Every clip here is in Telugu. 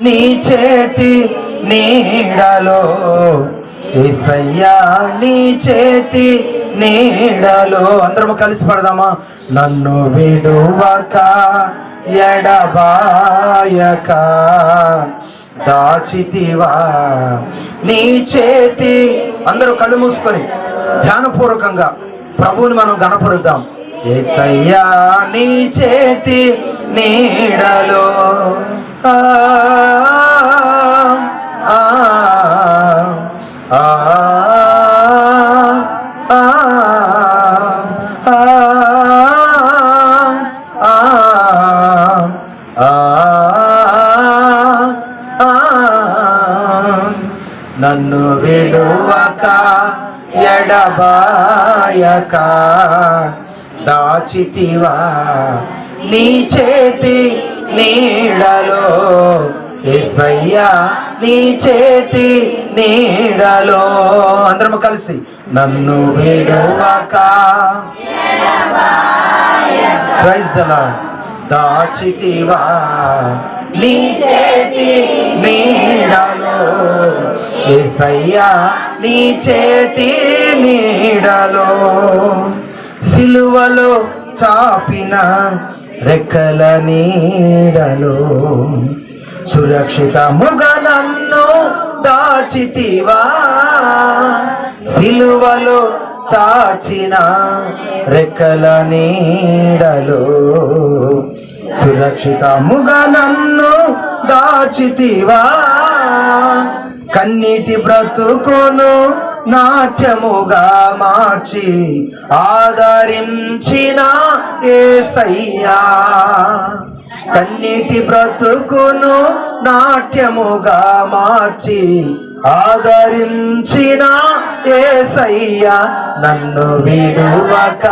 నీ చేతి నీడలో యేసయ్యా, నీ చేతి నీడలో. అందరము కలిసి పడదామా? నన్ను విడువక ఎడబాయక దాచితివా నీ చేతి. అందరూ కళ్ళు మూసుకొని ధ్యానపూర్వకంగా ప్రభువుని మనం గణపరుద్దాం. యేసయ్యా, నీ చేతి నీడలో ఆ ఆ ఆ నన్ను విడువక ఎడబాయక దాచితివా నీ చేతి నీడలో. యేసయ్యా, నీ చేతి నీడలో. అందరము కలిసి నన్ను విడువక ప్రైజ్ ది లార్డ్ దాచితివా నీ చేతి నీడలో. యేసయ్యా, నీ చేతి నీడలో. సిలువలో చాపిన రెక్కల నీడలో సురక్షితముగా నన్ను దాచితివా. సిలువలో చాచిన రెక్కల నీడలో సురక్షితముగా నన్ను దాచితివా. కన్నీటి బ్రతుకును నాట్యముగా మార్చి ఆదరించిన యేసయ్యా, కన్నీటి బ్రతుకును నాట్యముగా మార్చి ఆదరించిన యేసయ్యా, నన్ను విడువక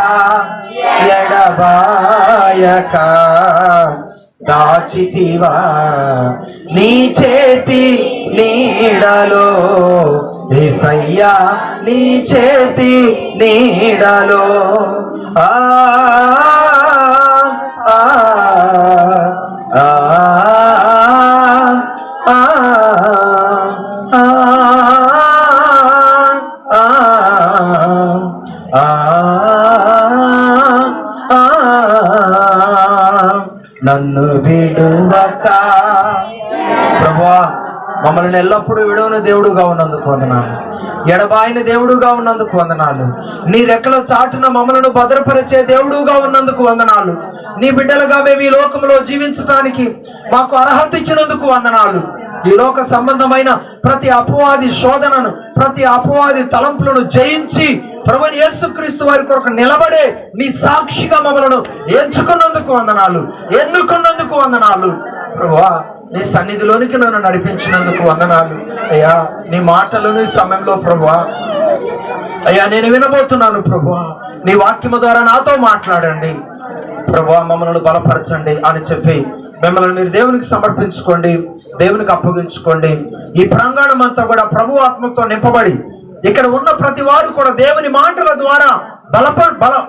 ఎడబాయక దాచితివా నీ చేతి నీడలో. యేసయ్యా, నీ చేతి నీడలో. ఆ ఆ ఆ నన్ను విడువక. ప్రభువా, మమ్మల్ని ఎల్లప్పుడూ విడవని దేవుడుగా ఉన్నందుకు వందనాలు. ఎడబాయిన దేవుడుగా ఉన్నందుకు వందనాలు. నీ రెక్కల చాటున మమ్మలను భద్రపరిచే దేవుడుగా ఉన్నందుకు వందనాలు. నీ బిడ్డలుగా మేము ఈ లోకంలో జీవించడానికి మాకు అర్హత ఇచ్చినందుకు వందనాలు. ఈ లోక సంబంధమైన ప్రతి అపవాది శోధనను, ప్రతి అపవాది తలంపులను జయించి ప్రభువైన యేసుక్రీస్తు వారి కొరకు నిలబడే నీ సాక్షిగా మమ్మలను ఎన్నుకున్నందుకు వందనాలు. ప్రభువా, నీ సన్నిధిలోనికి నన్ను నడిపించినందుకు వందనాలు. అయ్యా, నీ మాటలను ఈ సమయంలో ప్రభువా అయ్యా నేను వినబోతున్నాను. ప్రభువా, నీ వాక్యము ద్వారా నాతో మాట్లాడండి. ప్రభువా, మమ్మల్ని బలపరచండి అని చెప్పి మిమ్మల్ని మీరు దేవునికి సమర్పించుకోండి, దేవునికి అప్పగించుకోండి. ఈ ప్రాంగణం అంతా కూడా ప్రభు ఆత్మతో నింపబడి ఇక్కడ ఉన్న ప్రతి వారు కూడా దేవుని మాటల ద్వారా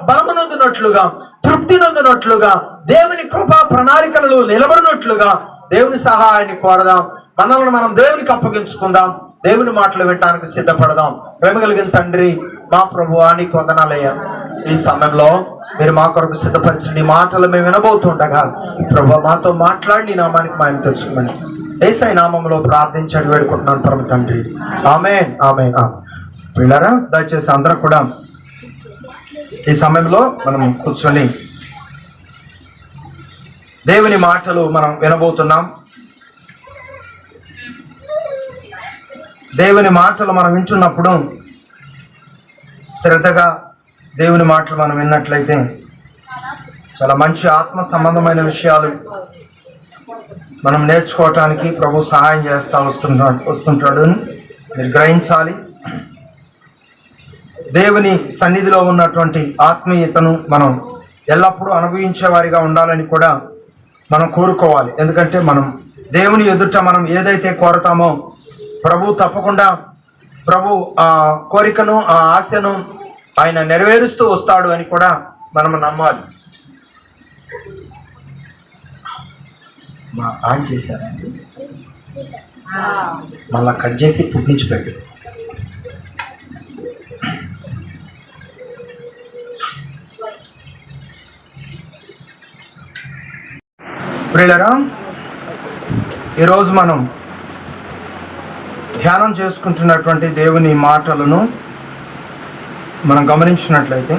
బలము నొందినట్లుగా, తృప్తి నొందినట్లుగా, దేవుని కృపా ప్రణాళికలు నిలబడినట్లుగా దేవుని సహాయాన్ని కోరదాం. మనల్ని మనం దేవునికి అప్పగించుకుందాం. దేవుని మాటలు వినడానికి సిద్ధపడదాం. ప్రేమ కలిగిన తండ్రి, మా ప్రభువా, నీకు వందనాలయ్యా. ఈ సమయంలో మీరు మా కొరకు సిద్ధపరిచిన నీ మాటలు మేము వినబోతుండగా ప్రభువా మాతో మాట్లాడి నీ నామానికి మహిమ తెచ్చుకోమని యేసయ్య నామములో ప్రార్థించండి వేడుకుంటున్నాను పరమ తండ్రి. ఆమేన్, ఆమేన్. పిల్లరా, దయచేసి అందరూ కూడా ఈ సమయంలో మనం కూర్చొని దేవుని మాటలు మనం వినబోతున్నాం. దేవుని మాటలు మనం వింటున్నప్పుడు శ్రద్ధగా దేవుని మాటలు మనం విన్నట్లయితే చాలా మంచి ఆత్మ సంబంధమైన విషయాలు మనం నేర్చుకోవటానికి ప్రభు సహాయం చేస్తూ వస్తుంటాడు మీరు గ్రహించాలి. దేవుని సన్నిధిలో ఉన్నటువంటి ఆత్మీయతను మనం ఎల్లప్పుడూ అనుభవించే వారిగా ఉండాలని కూడా మనం కోరుకోవాలి. ఎందుకంటే మనం దేవుని ఎదుట మనం ఏదైతే కోరతామో ప్రభు తప్పకుండా ప్రభు ఆ కోరికను, ఆ ఆశను ఆయన నెరవేరుస్తూ వస్తాడు అని కూడా మనం నమ్మాలి. ఆన్ చేశారండి. మళ్ళా కట్ చేసి పుట్టించి పెట్టు. ప్రియులారా, ఈరోజు మనం ధ్యానం చేసుకుంటున్నటువంటి దేవుని మాటలను మనం గమనించినట్లయితే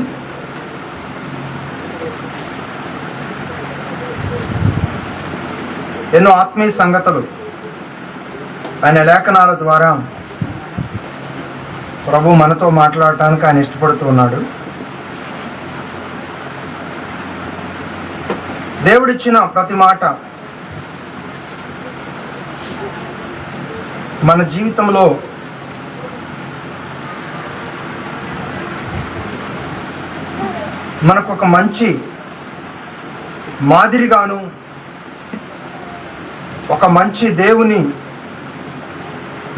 ఎన్నో ఆత్మీయ సంగతులు ఆయన లేఖనాల ద్వారా ప్రభు మనతో మాట్లాడటానికి ఆయన ఇష్టపడుతూ ఉన్నాడు. దేవుడిచ్చిన ప్రతి మాట మన జీవితంలో మనకు ఒక మంచి మాదిరిగాను, ఒక మంచి దేవుని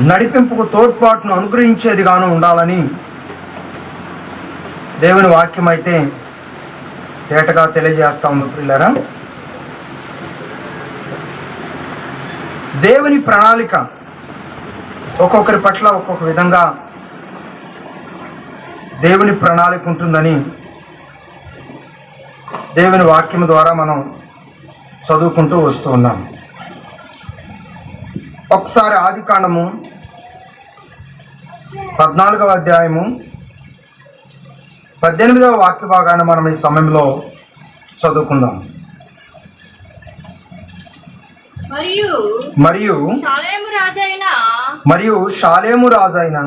నడిపింపుకు తోడ్పాటును అనుగ్రహించేదిగాను ఉండాలని దేవుని వాక్యం అయితే తేటగా తెలియజేస్తా ఉంది. పిల్లరా, దేవుని ప్రణాళిక ఒక్కొక్కరి పట్ల ఒక్కొక్క విధంగా దేవుని ప్రణాళిక ఉంటుందని దేవుని వాక్యం ద్వారా మనం చదువుకుంటూ వస్తూ ఉన్నాం. ఒకసారి ఆదికాండము 14వ అధ్యాయము 18వ వాక్య భాగాన్ని మనం ఈ సమయంలో చదువుకుందాం. మరియు షాలేము రాజైన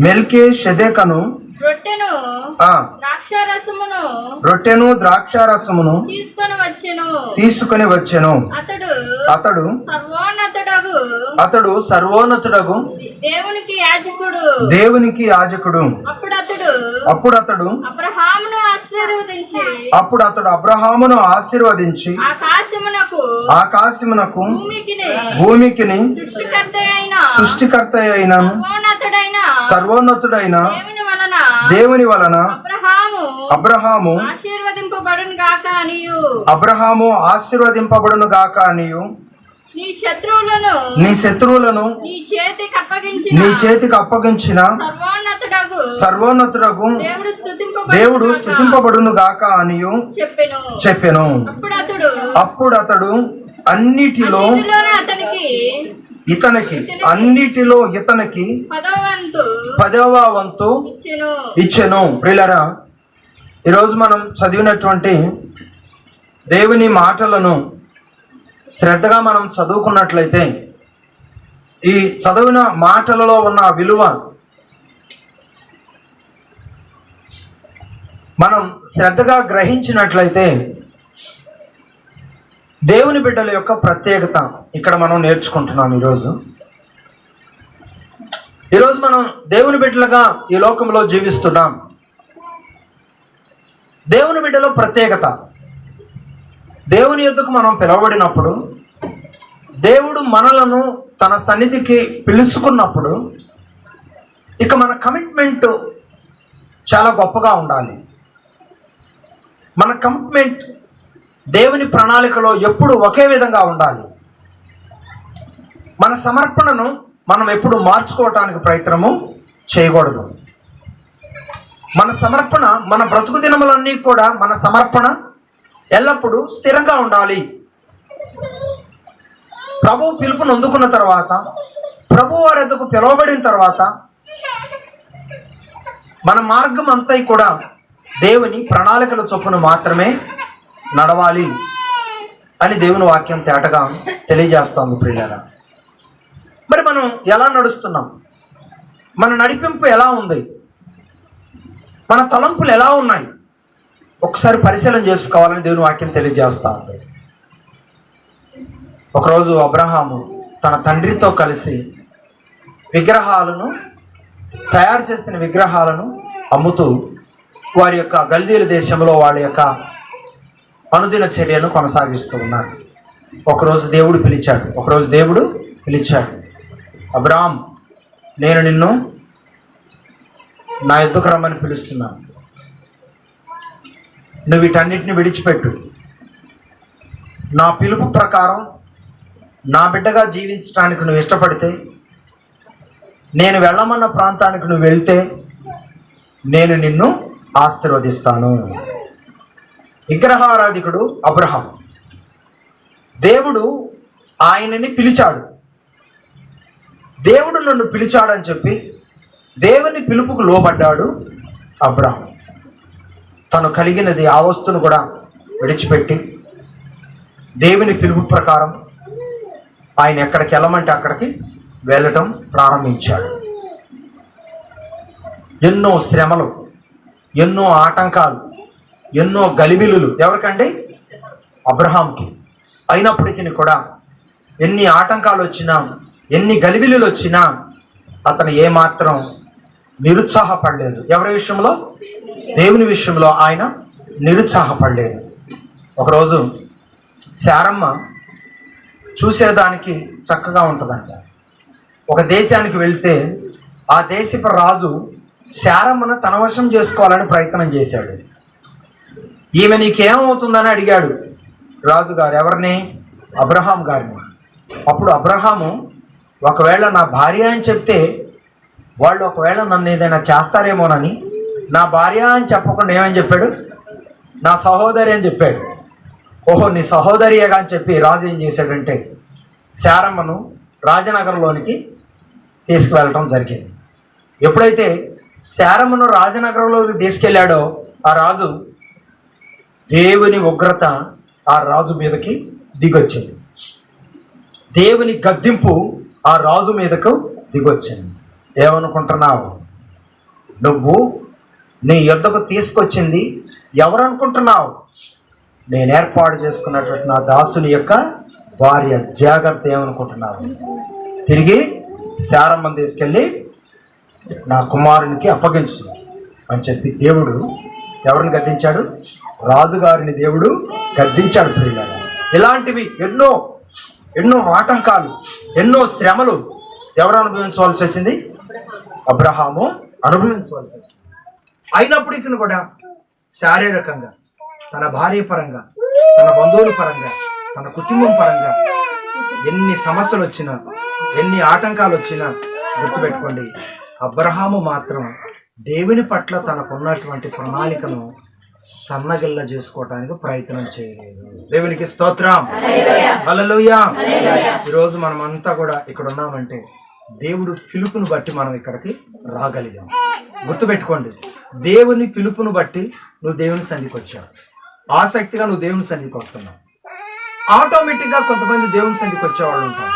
మెల్కీషెదెకును రొట్టెను ద్రాక్షారసమును తీసుకొని వచ్చెను. అతడు సర్వోన్నతుడగు దేవునికి యాజకుడు. అప్పుడు అతడు అబ్రహామును ఆశీర్వదించి ఆకాశమునకు భూమికిని సృష్టికర్త అయిన సర్వోన్నతుడైన దేవుని వలన అబ్రహాము ఆశీర్వదింపబడును గాక అనియు నీ శత్రువులను నీ చేతికి అప్పగించిన సర్వోన్నతుడగు దేవుడు స్తుతింపబడును గాక అనియు చెప్పెను. అప్పుడు అతడు అన్నిటిలో ఇతనికి 10వ వంతు ఇచ్చెను. ప్రియులారా, ఈరోజు మనం చదివినటువంటి దేవుని మాటలను శ్రద్ధగా మనం చదువుకున్నట్లయితే ఈ చదివిన మాటలలో ఉన్న విలువ మనం శ్రద్ధగా గ్రహించినట్లయితే దేవుని బిడ్డల యొక్క ప్రత్యేకత ఇక్కడ మనం నేర్చుకుంటున్నాం. ఈరోజు మనం దేవుని బిడ్డలుగా ఈ లోకంలో జీవిస్తున్నాం. దేవుని బిడ్డలో ప్రత్యేకత, దేవుని యొద్దకు మనం పిలువబడినప్పుడు, దేవుడు మనలను తన సన్నిధికి పిలుచుకున్నప్పుడు ఇక మన కమిట్మెంట్ చాలా గొప్పగా ఉండాలి. మన కమిట్మెంట్ దేవుని ప్రణాళికలో ఎప్పుడు ఒకే విధంగా ఉండాలి. మన సమర్పణను మనం ఎప్పుడు మార్చుకోవటానికి ప్రయత్నము చేయకూడదు. మన సమర్పణ, మన బ్రతుకు దినములన్నీ కూడా మన సమర్పణ ఎల్లప్పుడూ స్థిరంగా ఉండాలి. ప్రభు పిలుపును అందుకున్న తర్వాత, ప్రభు వారి వద్దకు పిలువబడిన తర్వాత మన మార్గం అంతా కూడా దేవుని ప్రణాళికల చొప్పున మాత్రమే నడవాలి అని దేవుని వాక్యం తేటగా తెలియజేస్తోంది. ప్రియులారా, మరి మనం ఎలా నడుస్తున్నాం? మన నడిపింపు ఎలా ఉంది? మన తలంపులు ఎలా ఉన్నాయి? ఒకసారి పరిశీలన చేసుకోవాలని దేవుని వాక్యం తెలియజేస్తా ఉంది. ఒకరోజు అబ్రహాము తన తండ్రితో కలిసి విగ్రహాలను తయారు చేసిన విగ్రహాలను అమ్ముతూ వారి యొక్క గల్దీల దేశంలో వాళ్ళ యొక్క అనుదిన చర్యను కొనసాగిస్తూ ఉన్నారు. ఒకరోజు దేవుడు పిలిచాడు, అబ్రహాం, నేను నిన్ను నా యొద్దకు రమ్మని పిలుస్తున్నాను. నువ్వు వీటన్నిటిని విడిచిపెట్టు. నా పిలుపు ప్రకారం నా బిడ్డగా జీవించడానికి నువ్వు ఇష్టపడితే, నేను వెళ్ళమన్న ప్రాంతానికి నువ్వు వెళ్తే నేను నిన్ను ఆశీర్వదిస్తాను. విగ్రహారాధికుడు అబ్రహాం. దేవుడు ఆయనని పిలిచాడు. దేవుడు నన్ను పిలిచాడని చెప్పి దేవుని పిలుపుకు లోబడ్డాడు అబ్రహాం. తను కలిగినది ఆ వస్తువును కూడా విడిచిపెట్టి దేవుని పిలుపు ప్రకారం ఆయన ఎక్కడికి వెళ్ళమంటే అక్కడికి వెళ్ళటం ప్రారంభించాడు. ఎన్నో శ్రమలు, ఎన్నో ఆటంకాలు, ఎన్నో గలిబిలులు ఎవరికండి? అబ్రహాంకి. అయినప్పటికీ కూడా ఎన్ని ఆటంకాలు వచ్చినా, ఎన్ని గలిబిలులు వచ్చినా అతను ఏమాత్రం నిరుత్సాహపడలేదు. ఎవరి విషయంలో? దేవుని విషయంలో ఆయన నిరుత్సాహపడలేదు. ఒకరోజు శారమ్మ చూసేదానికి చక్కగా ఉంటుందంట. ఒక దేశానికి వెళ్తే ఆ దేశపు రాజు శారమ్మను తన వశం చేసుకోవాలని ప్రయత్నం చేశాడు. ఈమె నీకేమవుతుందని అడిగాడు రాజుగారు. ఎవరిని? అబ్రహాం గారిని. అప్పుడు అబ్రహాము, ఒకవేళ నా భార్య అని చెప్తే వాళ్ళు ఒకవేళ నన్ను ఏదైనా చేస్తారేమోనని నా భార్య అని చెప్పకుండా ఏమని చెప్పాడు? నా సహోదరి అని చెప్పాడు. ఓహో, నీ సహోదరియగా అని చెప్పి రాజు ఏం చేశాడంటే శారమ్మను రాజనగరంలోనికి తీసుకువెళ్ళటం జరిగింది. ఎప్పుడైతే శారమ్మను రాజనగరంలోకి తీసుకెళ్ళాడో ఆ రాజు, దేవుని ఉగ్రత ఆ రాజు మీదకి దిగొచ్చింది. దేవుని గద్దింపు ఆ రాజు మీదకు దిగొచ్చింది. ఏమనుకుంటున్నావు? నువ్వు నీ యొద్దకు తీసుకొచ్చింది ఎవరు అనుకుంటున్నావు? నేను ఏర్పాటు చేసుకున్నటువంటి నా దాసుని యొక్క భార్య. జాగ్రత్త. ఏమనుకుంటున్నావు? తిరిగి శారమ్మను తీసుకెళ్ళి నా కుమారునికి అప్పగించు అని చెప్పి దేవుడు ఎవరిని గద్దించాడు? రాజుగారిని దేవుడు గద్దించాడు. ప్రియులారా, ఇలాంటివి ఎన్నో ఎన్నో ఆటంకాలు, ఎన్నో శ్రమలు ఎవరు అనుభవించవలసి వచ్చింది? అబ్రహాము అనుభవించవలసి వచ్చింది. అయినప్పటికీ కూడా శారీరకంగా, తన భార్య పరంగా, తన బంధువుల పరంగా, తన కుటుంబం పరంగా ఎన్ని సమస్యలు వచ్చినా, ఎన్ని ఆటంకాలు వచ్చినా గుర్తుపెట్టుకోండి, అబ్రహాము మాత్రం దేవుని పట్ల తనకున్నటువంటి ప్రణాళికను సన్నగిల్ల చేసుకోవటానికి ప్రయత్నం చేయలేదు. దేవునికి స్తోత్రం. హల్లెలూయా. ఈరోజు మనం అంతా కూడా ఇక్కడ ఉన్నామంటే దేవుడు పిలుపును బట్టి మనం ఇక్కడికి రాగలిగాం. గుర్తుపెట్టుకోండి, దేవుని పిలుపును బట్టి నువ్వు దేవుని సన్నిధికి వచ్చావు. ఆసక్తిగా నువ్వు దేవుని సన్నిధికి వస్తున్నావు. ఆటోమేటిక్గా కొంతమంది దేవుని సన్నిధికి వచ్చేవాళ్ళు ఉంటారు.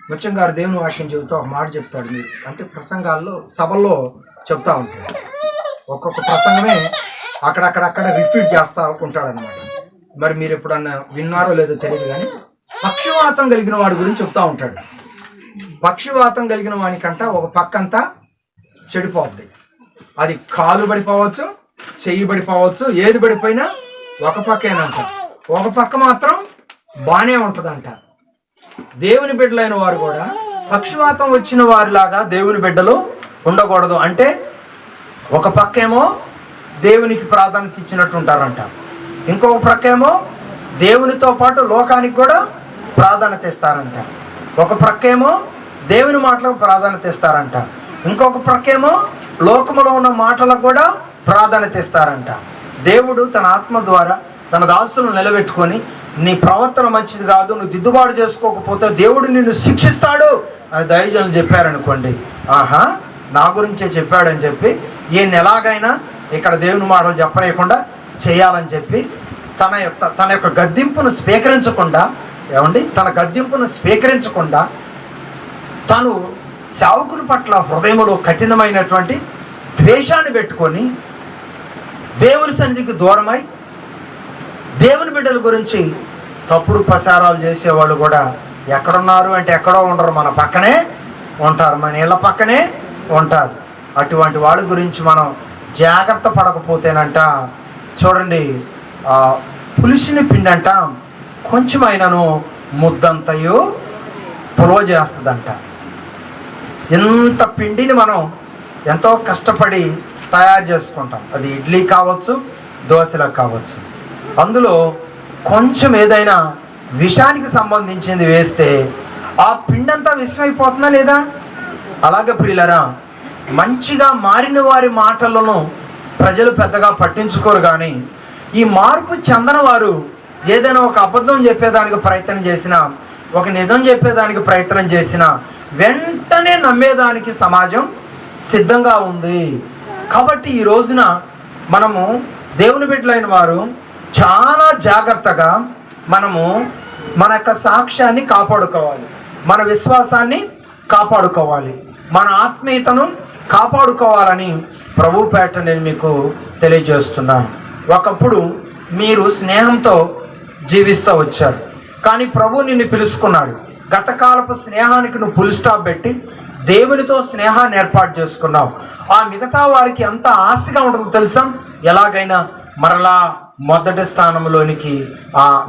ముత్యం గారు దేవుని వాక్యం చెబుతూ ఒక మాట చెప్తాడు. మీరు అంటే ప్రసంగాల్లో, సభల్లో చెప్తా ఉంటాడు. ఒక్కొక్క ప్రసంగమే అక్కడక్కడ రిపీట్ చేస్తూ ఉంటాడనమాట. మరి మీరు ఎప్పుడన్నా విన్నారో లేదో తెలియదు, కానీ పక్షవాతం కలిగిన వాడి గురించి చెప్తా ఉంటాడు. పక్షవాతం కలిగిన వానికంట ఒక పక్కంతా చెడిపోద్ది. అది కాలు పడిపోవచ్చు, చెయ్యి పడిపోవచ్చు, ఏది పడిపోయినా ఒక పక్కేనంట, ఒక పక్క మాత్రం బానే ఉంటుందంట. దేవుని బిడ్డలైన వారు కూడా పక్షవాతం వచ్చిన వారిలాగా దేవుని బిడ్డలు ఉండకూడదు. అంటే ఒక పక్కేమో దేవునికి ప్రాధాన్యత ఇచ్చినట్టు ఉంటారంట, ఇంకొక ప్రక్కేమో దేవునితో పాటు లోకానికి కూడా ప్రాధాన్యత ఇస్తారంట. ఒక ప్రక్కేమో దేవుని మాటలకు ప్రాధాన్యత ఇస్తారంట, ఇంకొక ప్రక్కేమో లోకములో ఉన్న మాటలకు కూడా ప్రాధాన్యత ఇస్తారంట. దేవుడు తన ఆత్మ ద్వారా తన దాసులను నిలబెట్టుకొని, నీ ప్రవర్తన మంచిది కాదు, నువ్వు దిద్దుబాటు చేసుకోకపోతే దేవుడు నిన్ను శిక్షిస్తాడు అని దైవజనులు చెప్పారనుకోండి, ఆహా నా గురించే చెప్పాడని చెప్పి ఈయన ఎలాగైనా ఇక్కడ దేవుని మాటలు చెప్పలేకుండా చేయాలని చెప్పి తన యొక్క గద్దింపును స్వీకరించకుండా, తన గద్దింపును స్వీకరించకుండా తను సేవకుల పట్ల హృదయంలో కఠినమైనటువంటి ద్వేషాన్ని పెట్టుకొని దేవుని సన్నిధికి దూరమై దేవుని బిడ్డల గురించి తప్పుడు ప్రచారాలు చేసేవాళ్ళు కూడా ఎక్కడున్నారు అంటే ఎక్కడో ఉండరు, మన పక్కనే ఉంటారు, మన ఇళ్ళ పక్కనే ఉంటారు. అటువంటి వాళ్ళ గురించి మనం జాగ్రత్త పడకపోతేనంట, చూడండి, పులిసిన పిండి అంట కొంచెమైనను ముద్దంతయో పులవ చేస్తుందంట. ఇంత పిండిని మనం ఎంతో కష్టపడి తయారు చేసుకుంటాం. అది ఇడ్లీ కావచ్చు, దోశలకు కావచ్చు. అందులో కొంచెం ఏదైనా విషానికి సంబంధించింది వేస్తే ఆ పిండంతా విషమైపోతుందా లేదా? అలాగే ప్రియులరా, మంచిగా మారిన వారి మాటలను ప్రజలు పెద్దగా పట్టించుకోరు, కానీ ఈ మార్పు చెందని వారు ఏదైనా ఒక అబద్ధం చెప్పేదానికి ప్రయత్నం చేసినా, ఒక నిజం చెప్పేదానికి ప్రయత్నం చేసినా వెంటనే నమ్మేదానికి సమాజం సిద్ధంగా ఉంది. కాబట్టి ఈ రోజున మనము దేవుని బిడ్డలైన వారు చాలా జాగ్రత్తగా మనము మన యొక్క సాక్ష్యాన్ని కాపాడుకోవాలి, మన విశ్వాసాన్ని కాపాడుకోవాలి, మన ఆత్మీయతను కాపాడుకోవాలని ప్రభు పేట నేను మీకు తెలియజేస్తున్నాను. ఒకప్పుడు మీరు స్నేహంతో జీవిస్తూ వచ్చారు, కానీ ప్రభు నిన్ను పిలుచుకున్నాడు. గతకాలపు స్నేహానికి నువ్వు ఫుల్ స్టాప్ పెట్టి దేవునితో స్నేహాన్ని ఏర్పాటు చేసుకున్నావు. ఆ మిగతా వారికి ఎంత ఆశగా ఉంటుందో తెలుసా? ఎలాగైనా మరలా మొదటి స్థానంలోనికి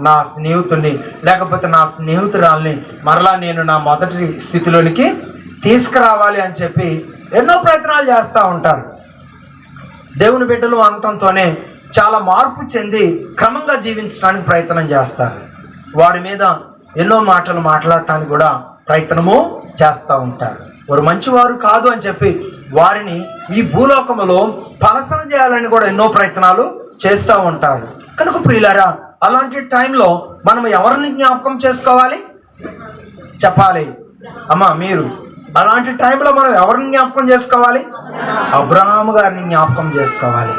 నా స్నేహితుడిని లేకపోతే నా స్నేహితురాల్ని మరలా నేను నా మొదటి స్థితిలోనికి తీసుకురావాలి అని చెప్పి ఎన్నో ప్రయత్నాలు చేస్తూ ఉంటారు. దేవుని బిడ్డలు అనటంతోనే చాలా మార్పు చెంది క్రమంగా జీవించడానికి ప్రయత్నం చేస్తారు. వారి మీద ఎన్నో మాటలు మాట్లాడటానికి కూడా ప్రయత్నము చేస్తూ ఉంటారు. వారు మంచివారు కాదు అని చెప్పి వారిని ఈ భూలోకంలో పలసన చేయాలని కూడా ఎన్నో ప్రయత్నాలు చేస్తూ ఉంటారు. కనుక ప్రియులారా, అలాంటి టైంలో మనం ఎవరిని జ్ఞాపకం చేసుకోవాలి? చెప్పాలి అమ్మా మీరు. అలాంటి టైంలో మనం ఎవరిని జ్ఞాపకం చేసుకోవాలి? అబ్రహాము గారిని జ్ఞాపకం చేసుకోవాలి.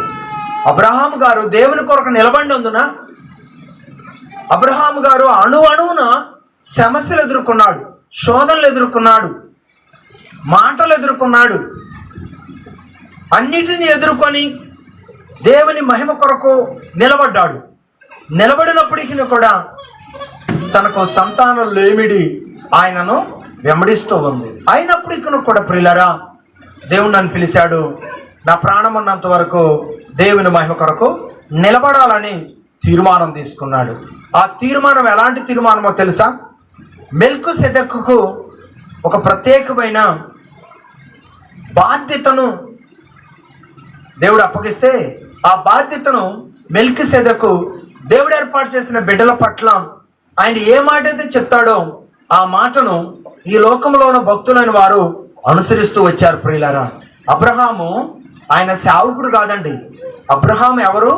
అబ్రహాము గారు దేవుని కొరకు నిలబడినందున అబ్రహాము గారు అణువున సమస్యలు ఎదుర్కొన్నాడు, శోధనలు ఎదుర్కొన్నాడు, మాటలు ఎదుర్కొన్నాడు. అన్నిటిని ఎదుర్కొని దేవుని మహిమ కొరకు నిలబడ్డాడు. నిలబడినప్పటికీ కూడా తనకు సంతానం లేమిడి ఆయనను వెంబడిస్తూ ఉంది. అయినప్పటికీ కూడా ప్రియులారా, దేవుడు నన్ను పిలిచాడు, నా ప్రాణం ఉన్నంత వరకు దేవుని మహిమ కొరకు నిలబడాలని తీర్మానం తీసుకున్నాడు. ఆ తీర్మానం ఎలాంటి తీర్మానమో తెలుసా? మెల్కీసెదెకుకు ఒక ప్రత్యేకమైన బాధ్యతను దేవుడు అప్పగిస్తే, ఆ బాధ్యతను మెల్కీసెదెకు దేవుడు ఏర్పాటు చేసిన బిడ్డల పట్ల ఆయన ఏ మాట అయితే చెప్తాడో ఆ మాటను ఈ లోకంలో ఉన్న భక్తులైన వారు అనుసరిస్తూ వచ్చారు. ప్రియులారా, అబ్రహాము ఆయన సేవకుడు కాదండి. అబ్రహాము ఎవరు?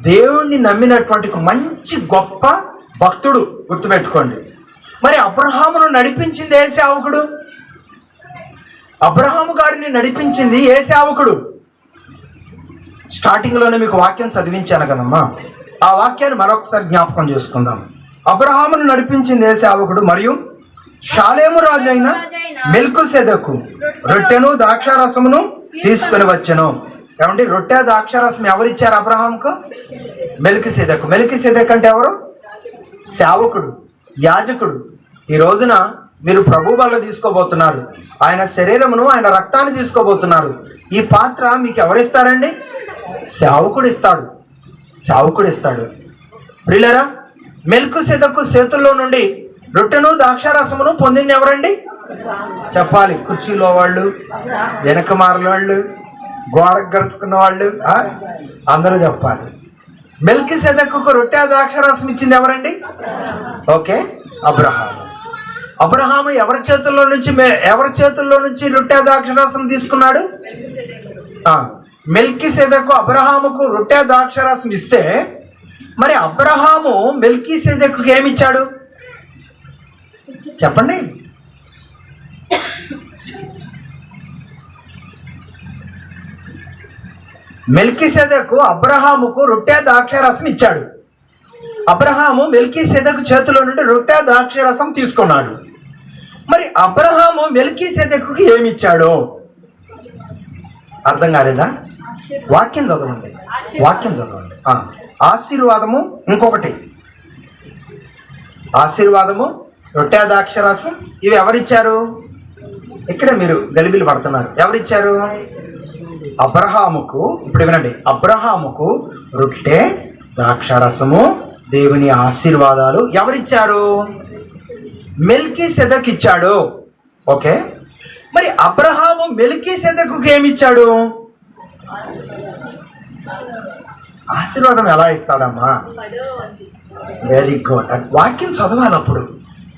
దేవుణ్ణి నమ్మినటువంటి మంచి గొప్ప భక్తుడు. గుర్తుపెట్టుకోండి. మరి అబ్రహామును నడిపించింది ఏ సేవకుడు? అబ్రహాము గారిని నడిపించింది ఏ సేవకుడు? స్టార్టింగ్లోనే మీకు వాక్యం చదివించాను కదమ్మా, ఆ వాక్యాన్ని మరొకసారి జ్ఞాపకం చేసుకుందాం. అబ్రహామును నడిపించింది ఏ సేవకుడు? మరియు షాలేము రాజు అయిన మెల్కీసెదెకు రొట్టెను ద్రాక్షారసమును తీసుకుని వచ్చెను. ఏమంటే రొట్టె ద్రాక్షారసం ఎవరిచ్చారు అబ్రహాంకు? మెల్కీసెదెకు. మెల్కీసెదెకు అంటే ఎవరు? సేవకుడు, యాజకుడు. ఈ రోజున మీరు ప్రభు బల్ల తీసుకోబోతున్నారు, ఆయన శరీరమును ఆయన రక్తాన్ని తీసుకోబోతున్నారు. ఈ పాత్ర మీకు ఎవరిస్తారండి? సేవకుడు ఇస్తాడు. సేవకుడు ఇస్తాడు. ప్రియులారా, మెల్కీసెదెకు చేతుల్లో నుండి రొట్టెను ద్రాక్షారసమును పొందింది ఎవరండి? చెప్పాలి. కుర్చీలో వాళ్ళు, వెనక మారిన వాళ్ళు, గోడకు గరుచుకున్న వాళ్ళు, అందరూ చెప్పాలి. మెల్కీసెదెకుకు రొట్టె ద్రాక్షారసం ఇచ్చింది ఎవరండి? ఓకే, అబ్రహాము. అబ్రహాము ఎవరి చేతుల్లో నుంచి రొట్టె ద్రాక్షారసం తీసుకున్నాడు? మెల్కీసెదెకు అబ్రహాముకు రొట్టె ద్రాక్షారసం ఇస్తే, మరి అబ్రహాము మెల్కీసెదెకుకు ఏమిచ్చాడు చెప్పండి? మెల్కీసెదెకు అబ్రహాముకు రొట్టె ద్రాక్షారసం ఇచ్చాడు. అబ్రహాము మెల్కీసెదెకు చేతిలో నుండి రొట్టె ద్రాక్షారసం తీసుకున్నాడు. మరి అబ్రహాము మెల్కీసెదెకుకి ఏమి ఇచ్చాడో అర్థం కాలేదా? వాక్యం చదవండి. ఆశీర్వాదము. ఇంకొకటి ఆశీర్వాదము, రొట్టె ద్రాక్షారసం, ఇవి ఎవరిచ్చారు? ఇక్కడే మీరు గలిబిలి పడుతున్నారు. ఎవరిచ్చారు? అబ్రహాముకు. ఇప్పుడు వినండి, అబ్రహాముకు రొట్టె ద్రాక్షారసము, దేవుని ఆశీర్వాదాలు ఎవరిచ్చారు? మెల్కీసెదెకు ఇచ్చాడు. ఓకే, మరి అబ్రహాము మెల్కీసెదెకుకు ఏమిచ్చాడు? ఆశీర్వాదం ఎలా ఇస్తాడమ్మా? Very good. వాక్యం చదవాలి. అప్పుడు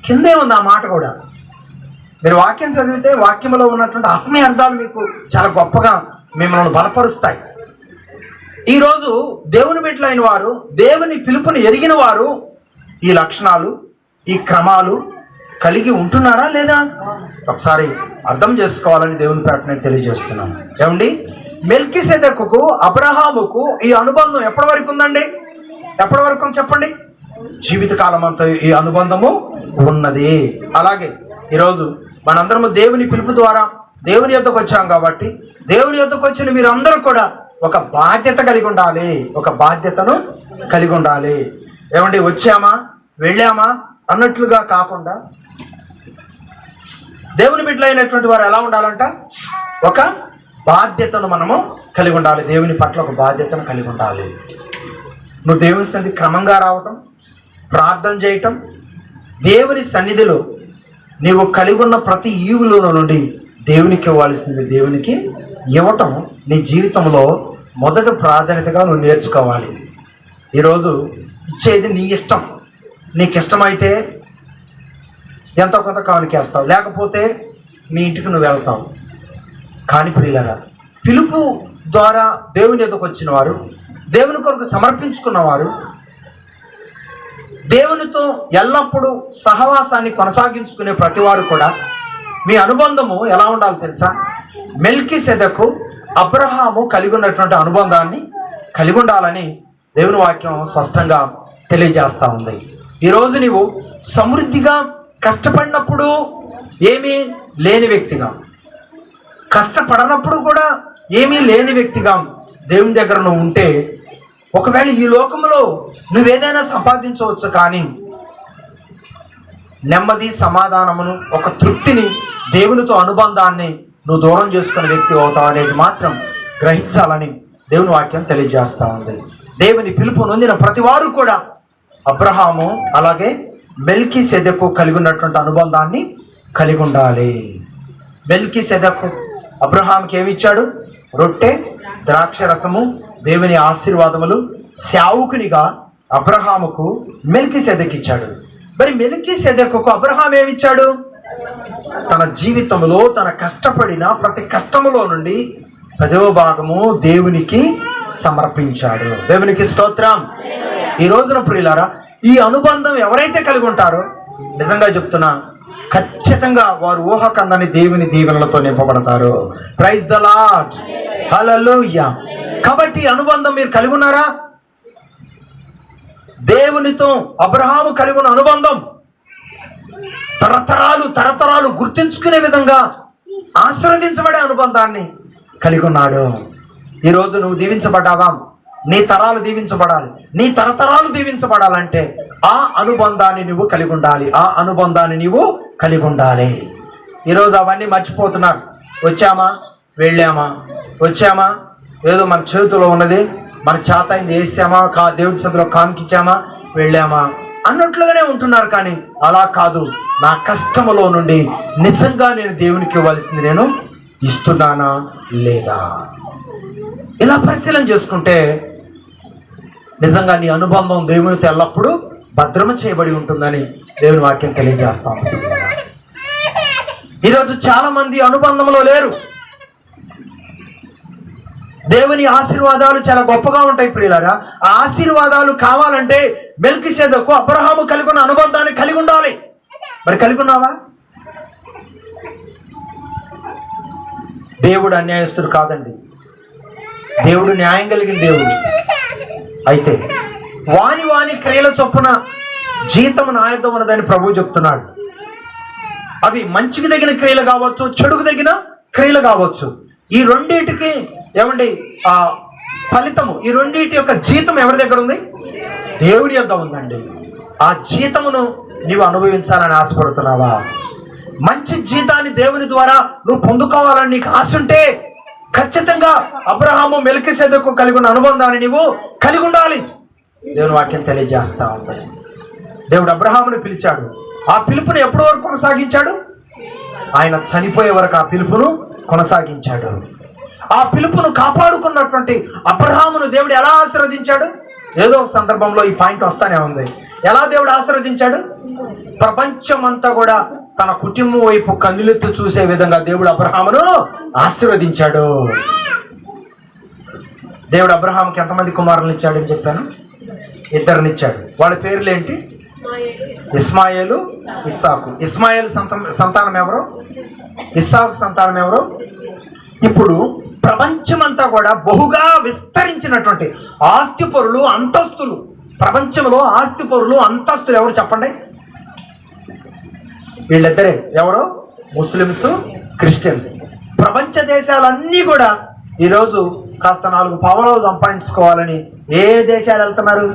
కిందే ఉంది ఆ మాట కూడా. మీరు వాక్యం చదివితే వాక్యంలో ఉన్నటువంటి ఆత్మీయ అర్థాలు మీకు చాలా గొప్పగా మిమ్మల్ని బలపరుస్తాయి. ఈరోజు దేవుని బిడ్డలైన వారు, దేవుని పిలుపుని ఎరిగిన వారు ఈ లక్షణాలు, ఈ క్రమాలు కలిగి ఉంటున్నారా లేదా ఒకసారి అర్థం చేసుకోవాలని దేవుని పేట నేను తెలియజేస్తున్నాను. ఏమండి, మెల్కీసెదెకుకు అబ్రహాముకు ఈ అనుబంధం ఎప్పటి వరకు ఉందండి? ఎప్పటి వరకు ఉంది చెప్పండి? జీవితకాలం అంతా ఈ అనుబంధము ఉన్నది. అలాగే ఈరోజు మనందరము దేవుని పిలుపు ద్వారా దేవుని యొద్దకు వచ్చాం కాబట్టి దేవుని యొద్దకు వచ్చిన మీరందరూ కూడా ఒక బాధ్యత కలిగి ఉండాలి. ఒక బాధ్యతను కలిగి ఉండాలి. ఏమండి, వచ్చామా వెళ్ళామా అన్నట్లుగా కాకుండా దేవుని బిడ్డలైనటువంటి వారు ఎలా ఉండాలంట? ఒక బాధ్యతను మనము కలిగి ఉండాలి. దేవుని పట్ల ఒక బాధ్యతను కలిగి ఉండాలి. నువ్వు దేవుని సన్నిధి క్రమంగా రావటం, ప్రార్థన చేయటం, దేవుని సన్నిధిలో నీవు కలిగి ఉన్న ప్రతి ఈవులో నుండి దేవునికి ఇవ్వాల్సింది దేవునికి ఇవ్వటం నీ జీవితంలో మొదటి ప్రాధాన్యతగా నువ్వు నేర్చుకోవాలి. ఈరోజు ఇచ్చేది నీ ఇష్టం. నీకు ఇష్టమైతే ఎంతో కొంత కానుకేస్తావు, లేకపోతే మీ ఇంటికి నువ్వు వెళ్తావు. కానీ ప్రియులారా, పిలుపు ద్వారా దేవుని ఎదుకు వచ్చిన వారు, దేవుని కొరకు సమర్పించుకున్నవారు, దేవునితో ఎల్లప్పుడూ సహవాసాన్ని కొనసాగించుకునే ప్రతి వారు కూడా మీ అనుబంధము ఎలా ఉండాలో తెలుసా? మెల్కీసెదెకు అబ్రహాము కలిగి ఉన్నటువంటి అనుబంధాన్ని కలిగి ఉండాలని దేవుని వాక్యం స్పష్టంగా తెలియజేస్తూ ఉంది. ఈరోజు నీవు సమృద్ధిగా కష్టపడినప్పుడు ఏమీ లేని వ్యక్తిగా, కష్టపడనప్పుడు కూడా ఏమీ లేని వ్యక్తిగా దేవుని దగ్గర నువ్వు ఉంటే, ఒకవేళ ఈ లోకంలో నువ్వేదైనా సంపాదించవచ్చు, కానీ నెమ్మది, సమాధానమును, ఒక తృప్తిని, దేవునితో అనుబంధాన్ని నువ్వు దూరం చేసుకునే వ్యక్తి అవుతావు అనేది మాత్రం గ్రహించాలని దేవుని వాక్యం తెలియజేస్తూ ఉంది. దేవుని పిలుపు నొందిన ప్రతి వారు కూడా అబ్రహాము అలాగే మెల్కీసెదెకు కలిగి ఉన్నటువంటి అనుబంధాన్ని కలిగి ఉండాలి. మెల్కీసెదెకు అబ్రహాముకి ఏమి ఇచ్చాడు? రొట్టె, ద్రాక్ష రసము, దేవుని ఆశీర్వాదములు. సేవకునిగా అబ్రహాముకు మెల్కీసెదెకు ఇచ్చాడు. మరి మెల్కీసెదెకుకు అబ్రహాం ఏమిచ్చాడు? తన జీవితంలో తన కష్టపడిన ప్రతి కష్టములో నుండి 10వ భాగము దేవునికి సమర్పించాడు. దేవునికి స్తోత్రం. ఈ రోజున ప్రియులారా, ఈ అనుబంధం ఎవరైతే కలిగి ఉంటారో నిజంగా చెప్తున్నా, ఖచ్చితంగా వారు ఊహకందని దేవుని దీవెనలతో నింపబడతారు. ప్రైజ్ ద లార్డ్, హల్లెలూయా. కాబట్టి అనుబంధం మీరు కలిగి ఉన్నారా? దేవునితో అబ్రహాము కలిగి ఉన్న అనుబంధం తరతరాలు గుర్తించుకునే విధంగా ఆశీర్వదించబడే అనుబంధాన్ని కలిగి ఉన్నాడు. ఈరోజు నువ్వు దీవించబడ్డావా? నీ తరాలు దీవించబడాలి, నీ తరతరాలు దీవించబడాలంటే ఆ అనుబంధాన్ని నువ్వు కలిగి ఉండాలి. ఆ అనుబంధాన్ని నీవు కలిగి ఉండాలి. ఈరోజు అవన్నీ మర్చిపోతున్నారు. వచ్చామా వెళ్ళామా, వచ్చామా ఏదో మన చేతిలో ఉన్నది, మన చేత అయింది వేసామా, దేవుడి చేతిలో కానికిచ్చామా, వెళ్ళామా అన్నట్లుగానే ఉంటున్నారు. కానీ అలా కాదు. నా కష్టములో నుండి నిజంగా నేను దేవునికి ఇవ్వాల్సింది నేను ఇస్తున్నానా లేదా? ఇలా పరిశీలన చేసుకుంటే నిజంగా నీ అనుబంధం దేవునితో ఎల్లప్పుడూ భద్రమ చేయబడి ఉంటుందని దేవుని వాక్యం తెలియజేస్తాం. ఈరోజు చాలా మంది అనుబంధంలో లేరు. దేవుని ఆశీర్వాదాలు చాలా గొప్పగా ఉంటాయి ప్రియులారా. ఆ ఆశీర్వాదాలు కావాలంటే మెల్కీసెదెకు అబ్రహాము కలిగి ఉన్న అనుబంధాన్ని కలిగి ఉండాలి. మరి కలిగి ఉన్నావా? దేవుడు అన్యాయస్తుడు కాదండి. దేవుడు న్యాయం కలిగిన దేవుడు. అయితే వాని క్రియల చొప్పున జీతం నాయతం ఉన్నదని ప్రభువు చెప్తున్నాడు. అవి మంచికి తగిన క్రియలు కావచ్చు, చెడుకు తగిన క్రియలు కావచ్చు. ఈ రెండింటికి ఏమండి ఆ ఫలితము, ఈ రెండింటి యొక్క జీతం ఎవరి దగ్గర ఉంది? దేవుని యొద్ద ఉందండి. ఆ జీతమును నీవు అనుభవించాలని ఆశపడుతున్నావా? మంచి జీతాన్ని దేవుని ద్వారా నువ్వు పొందుకోవాలని నీకు ఆశ ఉంటే ఖచ్చితంగా అబ్రహాము మెల్కీసెదెకు కలిగి ఉన్న అనుబంధాన్ని నీవు కలిగి ఉండాలి. దేవుని వాక్యం తెలియజేస్తా ఉంది. దేవుడు అబ్రహాముని పిలిచాడు. ఆ పిలుపుని ఎప్పటి వరకు కొనసాగించాడు? ఆయన చనిపోయే వరకు ఆ పిలుపును కొనసాగించాడు. ఆ పిలుపును కాపాడుకున్నటువంటి అబ్రహామును దేవుడు ఎలా ఆశీర్వదించాడు? ఏదో ఒక సందర్భంలో ఈ పాయింట్ వస్తానే ఉంది. ఎలా దేవుడు ఆశీర్వదించాడు? ప్రపంచమంతా కూడా తన కుటుంబం వైపు కన్నులెత్తు చూసే విధంగా దేవుడు అబ్రహామును ఆశీర్వదించాడు. దేవుడు అబ్రహాంకి ఎంతమంది కుమారులను ఇచ్చాడని చెప్పాను? 2 వాళ్ళ పేర్లు ఏంటి? ఇస్మాయేలు, ఇస్సాకు. ఇస్మాయేలు సంతానం ఎవరు? ఇస్సాకు సంతానం ఎవరు? ఇప్పుడు ప్రపంచమంతా కూడా బహుగా విస్తరించినటువంటి ఆస్తిపరులు, అంతస్తులు, ప్రపంచంలో ఆస్తిపరులు, అంతస్తులు ఎవరు చెప్పండి? వీళ్ళిద్దరే. ఎవరు? Muslims, Christians. ప్రపంచ దేశాలన్నీ కూడా ఈరోజు కాస్త 4 పావలాలు సంపాదించుకోవాలని ఏ దేశాలు వెళ్తున్నారు?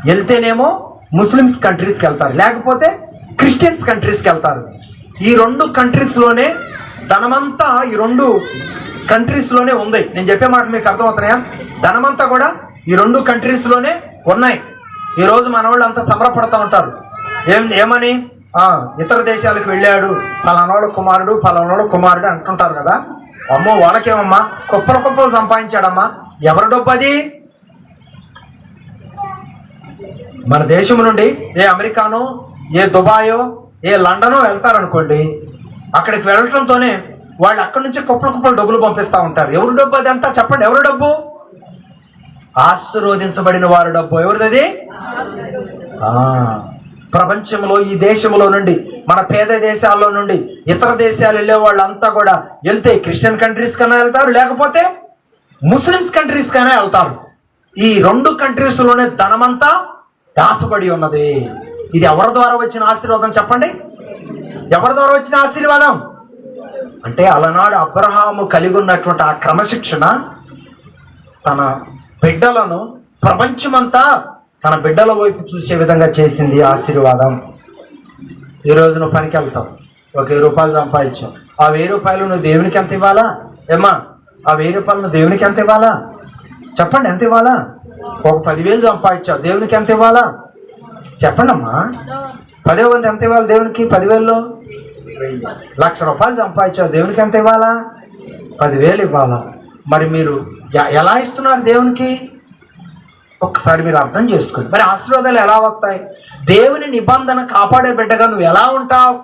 వెళ్తేనేమో ముస్లిమ్స్ కంట్రీస్కి వెళ్తారు, లేకపోతే క్రిస్టియన్స్ కంట్రీస్కి వెళ్తారు. ఈ 2 కంట్రీస్లోనే ధనమంతా ఈ 2 కంట్రీస్లోనే ఉంది. నేను చెప్పే మాట మీకు అర్థమవుతున్నాయా? ధనమంతా కూడా ఈ 2 కంట్రీస్లోనే ఉన్నాయి. ఈరోజు మన వాళ్ళు అంతా సంబరపడుతూ ఉంటారు. ఏమని? ఇతర దేశాలకు వెళ్ళాడు, ఫలానాడు కుమారుడు అంటుంటారు కదా. అమ్మో వాళ్ళకేమమ్మా కుప్పలు సంపాదించాడమ్మా. ఎవరి డబ్బు అది? మన దేశం నుండి ఏ అమెరికానో, ఏ దుబాయో, ఏ లండనో వెళ్తారనుకోండి, అక్కడికి వెళ్ళటంతోనే వాళ్ళు అక్కడి నుంచి కుప్పలు డబ్బులు పంపిస్తూ ఉంటారు. ఎవరి డబ్బు అది అంతా చెప్పండి? ఎవరి డబ్బు? ఆశీర్వదించబడిన వారి డబ్బు. ఎవరిది? ప్రపంచంలో ఈ దేశంలో నుండి, మన పేద దేశాల్లో నుండి ఇతర దేశాలు వెళ్ళే వాళ్ళంతా కూడా వెళ్తే క్రిస్టియన్ కంట్రీస్ కన్నా వెళ్తారు, లేకపోతే ముస్లిమ్స్ కంట్రీస్ కన్నా వెళ్తారు. ఈ 2 కంట్రీస్లోనే ధనమంతా దాచబడి ఉన్నది. ఇది ఎవరి ద్వారా వచ్చిన ఆశీర్వాదం చెప్పండి? ఎవరి ద్వారా వచ్చిన ఆశీర్వాదం? అంటే అలనాడు అబ్రహాము కలిగి ఉన్నటువంటి ఆ క్రమశిక్షణ తన బిడ్డలను, ప్రపంచమంతా తన బిడ్డల వైపు చూసే విధంగా చేసింది ఆశీర్వాదం. ఈరోజు నువ్వు పనికి వెళ్తావు, ఒక 1000 రూపాయలు సంపాదించావు. ఆ 1000 రూపాయలు నువ్వు దేవునికి ఎంత ఇవ్వాలా? ఏమ్మా, ఆ 1000 రూపాయలు నువ్వు దేవునికి ఎంత ఇవ్వాలా? చెప్పండి, ఎంత ఇవ్వాలా? ఒక 10,000 సంపాదించావు, దేవునికి ఎంత ఇవ్వాలా? చెప్పండి అమ్మా. 10వ వంతు ఎంత ఇవ్వాలి దేవునికి? 10,000లో 1,00,000 రూపాయలు సంపాదించావు, దేవునికి ఎంత ఇవ్వాలా? 10,000 ఇవ్వాలా? మరి మీరు ఎలా ఇస్తున్నారు దేవునికి? ఒక్కసారి మీరు అర్థం చేసుకోండి. మరి ఆశీర్వాదాలు ఎలా వస్తాయి? దేవుని నిబంధన కాపాడే బిడ్డగా నువ్వు ఎలా ఉంటావు?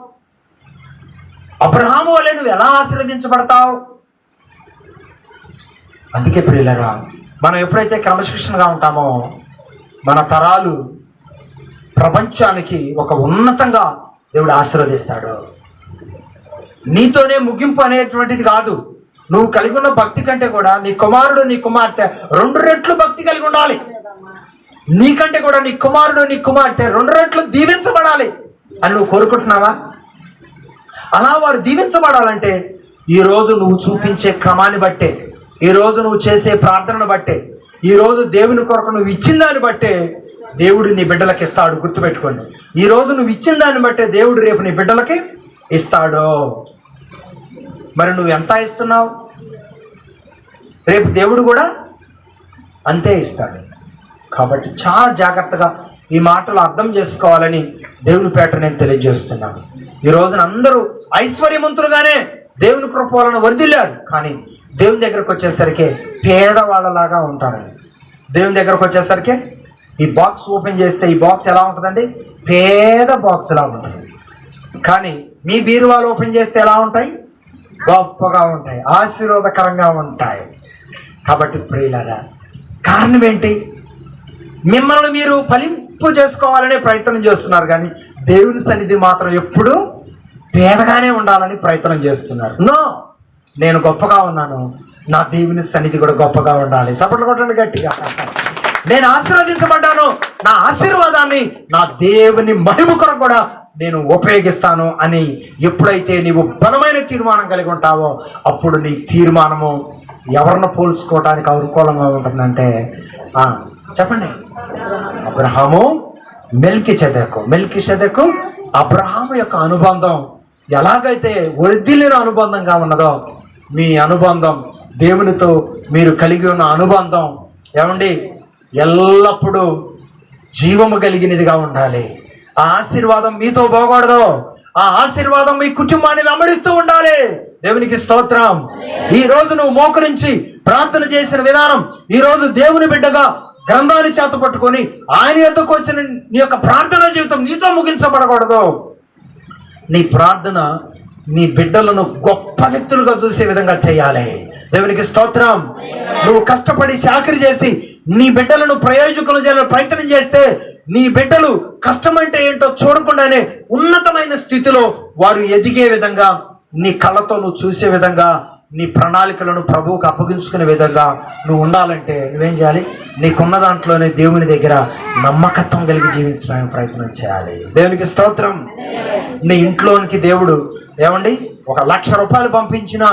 అబ్రహాము వలె నువ్వు ఎలా ఆశీర్వదించబడతావు? అందుకే ప్రియులరా, మనం ఎప్పుడైతే క్రమశిక్షణగా ఉంటామో మన తరాలు ప్రపంచానికి ఒక ఉన్నతంగా దేవుడు ఆశీర్వదిస్తాడు. నీతోనే ముగింపు అనేటువంటిది కాదు. నువ్వు కలిగి ఉన్న భక్తి కంటే కూడా నీ కుమారుడు, నీ కుమార్తె 2 రెట్లు భక్తి కలిగి ఉండాలి. నీకంటే కూడా నీ కుమారుడు, నీ కుమార్తె 2 రెట్లు దీవించబడాలి అని నువ్వు కోరుకుంటున్నావా? అలా వారు దీవించబడాలంటే ఈరోజు నువ్వు చూపించే క్రమాన్ని బట్టే, ఈరోజు నువ్వు చేసే ప్రార్థనను బట్టే, ఈరోజు దేవుని కొరకు నువ్వు ఇచ్చిన దాన్ని బట్టే దేవుడు నీ బిడ్డలకి ఇస్తాడు. గుర్తుపెట్టుకోండి, ఈరోజు నువ్వు ఇచ్చిన దాన్ని బట్టే దేవుడు రేపు నీ బిడ్డలకి ఇస్తాడు. మరి నువ్వు ఎంత ఇస్తున్నావు? రేపు దేవుడు కూడా అంతే ఇస్తాడు. కాబట్టి చాలా జాగ్రత్తగా ఈ మాటలు అర్థం చేసుకోవాలని దేవుని పేట నేను తెలియజేస్తున్నాను. ఈ రోజున అందరూ ఐశ్వర్యవంతులుగానే దేవుని కృప వలన వర్ధిల్లారు, కానీ దేవుని దగ్గరకు వచ్చేసరికి పేదవాళ్ళలాగా ఉంటారు. దేవుని దగ్గరకు వచ్చేసరికి ఈ బాక్స్ ఓపెన్ చేస్తే ఈ బాక్స్ ఎలా ఉంటుందండి? పేద బాక్స్ ఎలా ఉంటుంది. కానీ మీ బీరువాలు ఓపెన్ చేస్తే ఎలా ఉంటాయి? గొప్పగా ఉంటాయి, ఆశీర్వాదకరంగా ఉంటాయి. కాబట్టి ప్రియులారా, కారణం ఏంటి? మిమ్మల్ని మీరు ఫలింపు చేసుకోవాలనే ప్రయత్నం చేస్తున్నారు, కానీ దేవుని సన్నిధి మాత్రం ఎప్పుడూ పేదగానే ఉండాలని ప్రయత్నం చేస్తున్నారు. నో, నేను గొప్పగా ఉన్నాను, నా దేవుని సన్నిధి కూడా గొప్పగా ఉండాలి. చప్పట్లు కొట్టండి గట్టిగా. నేను ఆశీర్వదించబడ్డాను, నా ఆశీర్వాదాన్ని నా దేవుని మహిమ కొరకు కూడా నేను ఉపయోగిస్తాను అని ఎప్పుడైతే నీవు బలమైన తీర్మానం కలిగి ఉంటావో అప్పుడు నీ తీర్మానము ఎవరిని పోల్చుకోవడానికి అనుకూలంగా ఉంటుందంటే చెప్పండి, అబ్రహాము మెల్కీషెదెకు అబ్రహాము యొక్క అనుబంధం ఎలాగైతే వర్ధిల్లిన అనుబంధంగా ఉన్నదో మీ అనుబంధం దేవునితో మీరు కలిగి ఉన్న అనుబంధం ఏమండి ఎల్లప్పుడూ జీవము కలిగినదిగా ఉండాలి. ఆ ఆశీర్వాదం మీతో పోకూడదు, ఆ ఆశీర్వాదం మీ కుటుంబాన్ని వెంబడిస్తూ ఉండాలి. దేవునికి స్తోత్రం. ఈ రోజు నువ్వు మోకరించి ప్రార్థన చేసిన విధానం, ఈ రోజు దేవుని బిడ్డగా గ్రంథాన్ని చేత పట్టుకొని ఆయన యొద్దకు వచ్చిన నీ యొక్క ప్రార్థనా జీవితం నీతో ముగించబడకూడదు. నీ ప్రార్థన నీ బిడ్డలను గొప్ప వ్యక్తులుగా చూసే విధంగా చేయాలి. దేవునికి స్తోత్రం. నువ్వు కష్టపడి చాకరీ చేసి నీ బిడ్డలను ప్రయోజకులు చేయాలని ప్రయత్నం చేస్తే నీ బిడ్డలు కష్టం అంటే ఏంటో చూడకుండానే ఉన్నతమైన స్థితిలో వారు ఎదిగే విధంగా నీ కళ్ళతో నువ్వు చూసే విధంగా నీ ప్రణాళికలను ప్రభువుకు అప్పగించుకునే విధంగా నువ్వు ఉండాలంటే నువ్వేం చేయాలి? నీకున్న దాంట్లోనే దేవుని దగ్గర నమ్మకత్వం కలిగి జీవించడానికి ప్రయత్నం చేయాలి. దేవునికి స్తోత్రం. నీ ఇంట్లోనికి దేవుడు ఏమండి 1,00,000 రూపాయలు పంపించిన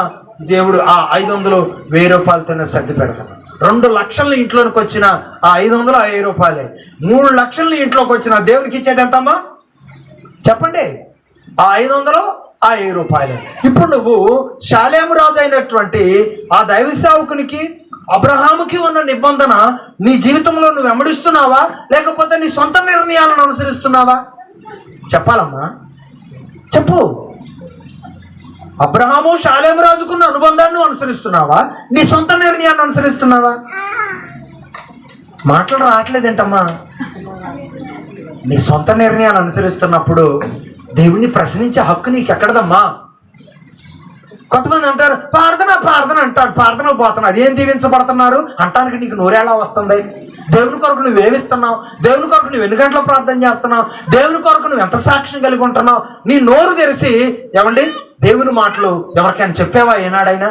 దేవుడు ఆ 500 1000 రూపాయలతోనే సర్ది పెడతాడు. 2 లక్షలు ఇంట్లోనికి వచ్చిన ఆ 500 1000 రూపాయలే. 3 లక్షలు ఇంట్లోకి వచ్చిన దేవునికి ఇచ్చేది ఎంతమ్మా చెప్పండి? ఆ 500 ఆ 1000 రూపాయలే. ఇప్పుడు నువ్వు షాలేము రాజు అయినటువంటి ఆ దైవ సేవకునికి అబ్రహాముకి ఉన్న నిబంధన నీ జీవితంలో నువ్వు వెంబడిస్తున్నావా, లేకపోతే నీ సొంత నిర్ణయాలను అనుసరిస్తున్నావా? చెప్పాలమ్మా, చెప్పు. అబ్రహాము షాలేము రాజుకున్న అనుబంధాన్ని అనుసరిస్తున్నావా, నీ సొంత నిర్ణయాన్ని అనుసరిస్తున్నావా? మాటలు రావట్లేదేంటమ్మా? నీ సొంత నిర్ణయాన్ని అనుసరిస్తున్నప్పుడు దేవుణ్ణి ప్రశ్నించే హక్కు నీకు ఎక్కడదమ్మా? కొంతమంది అంటారు ప్రార్థన ప్రార్థన అంటారు, ప్రార్థన పోతున్నారు. ఏం దీవించబడుతున్నారు అంటానికి నీకు నోరేలా వస్తుంది? దేవుని కొరకు నువ్వు ఏమిస్తున్నావు? దేవుని కొరకు నువ్వు ఎన్ని గంటల ప్రార్థన చేస్తున్నావు? దేవుని కొరకు నువ్వు ఎంత సాక్ష్యం కలిగి ఉంటున్నావు? నీ నోరు తెరిచి ఏమండి దేవుని మాటలు ఎవరికైనా చెప్పావా ఏనాడైనా?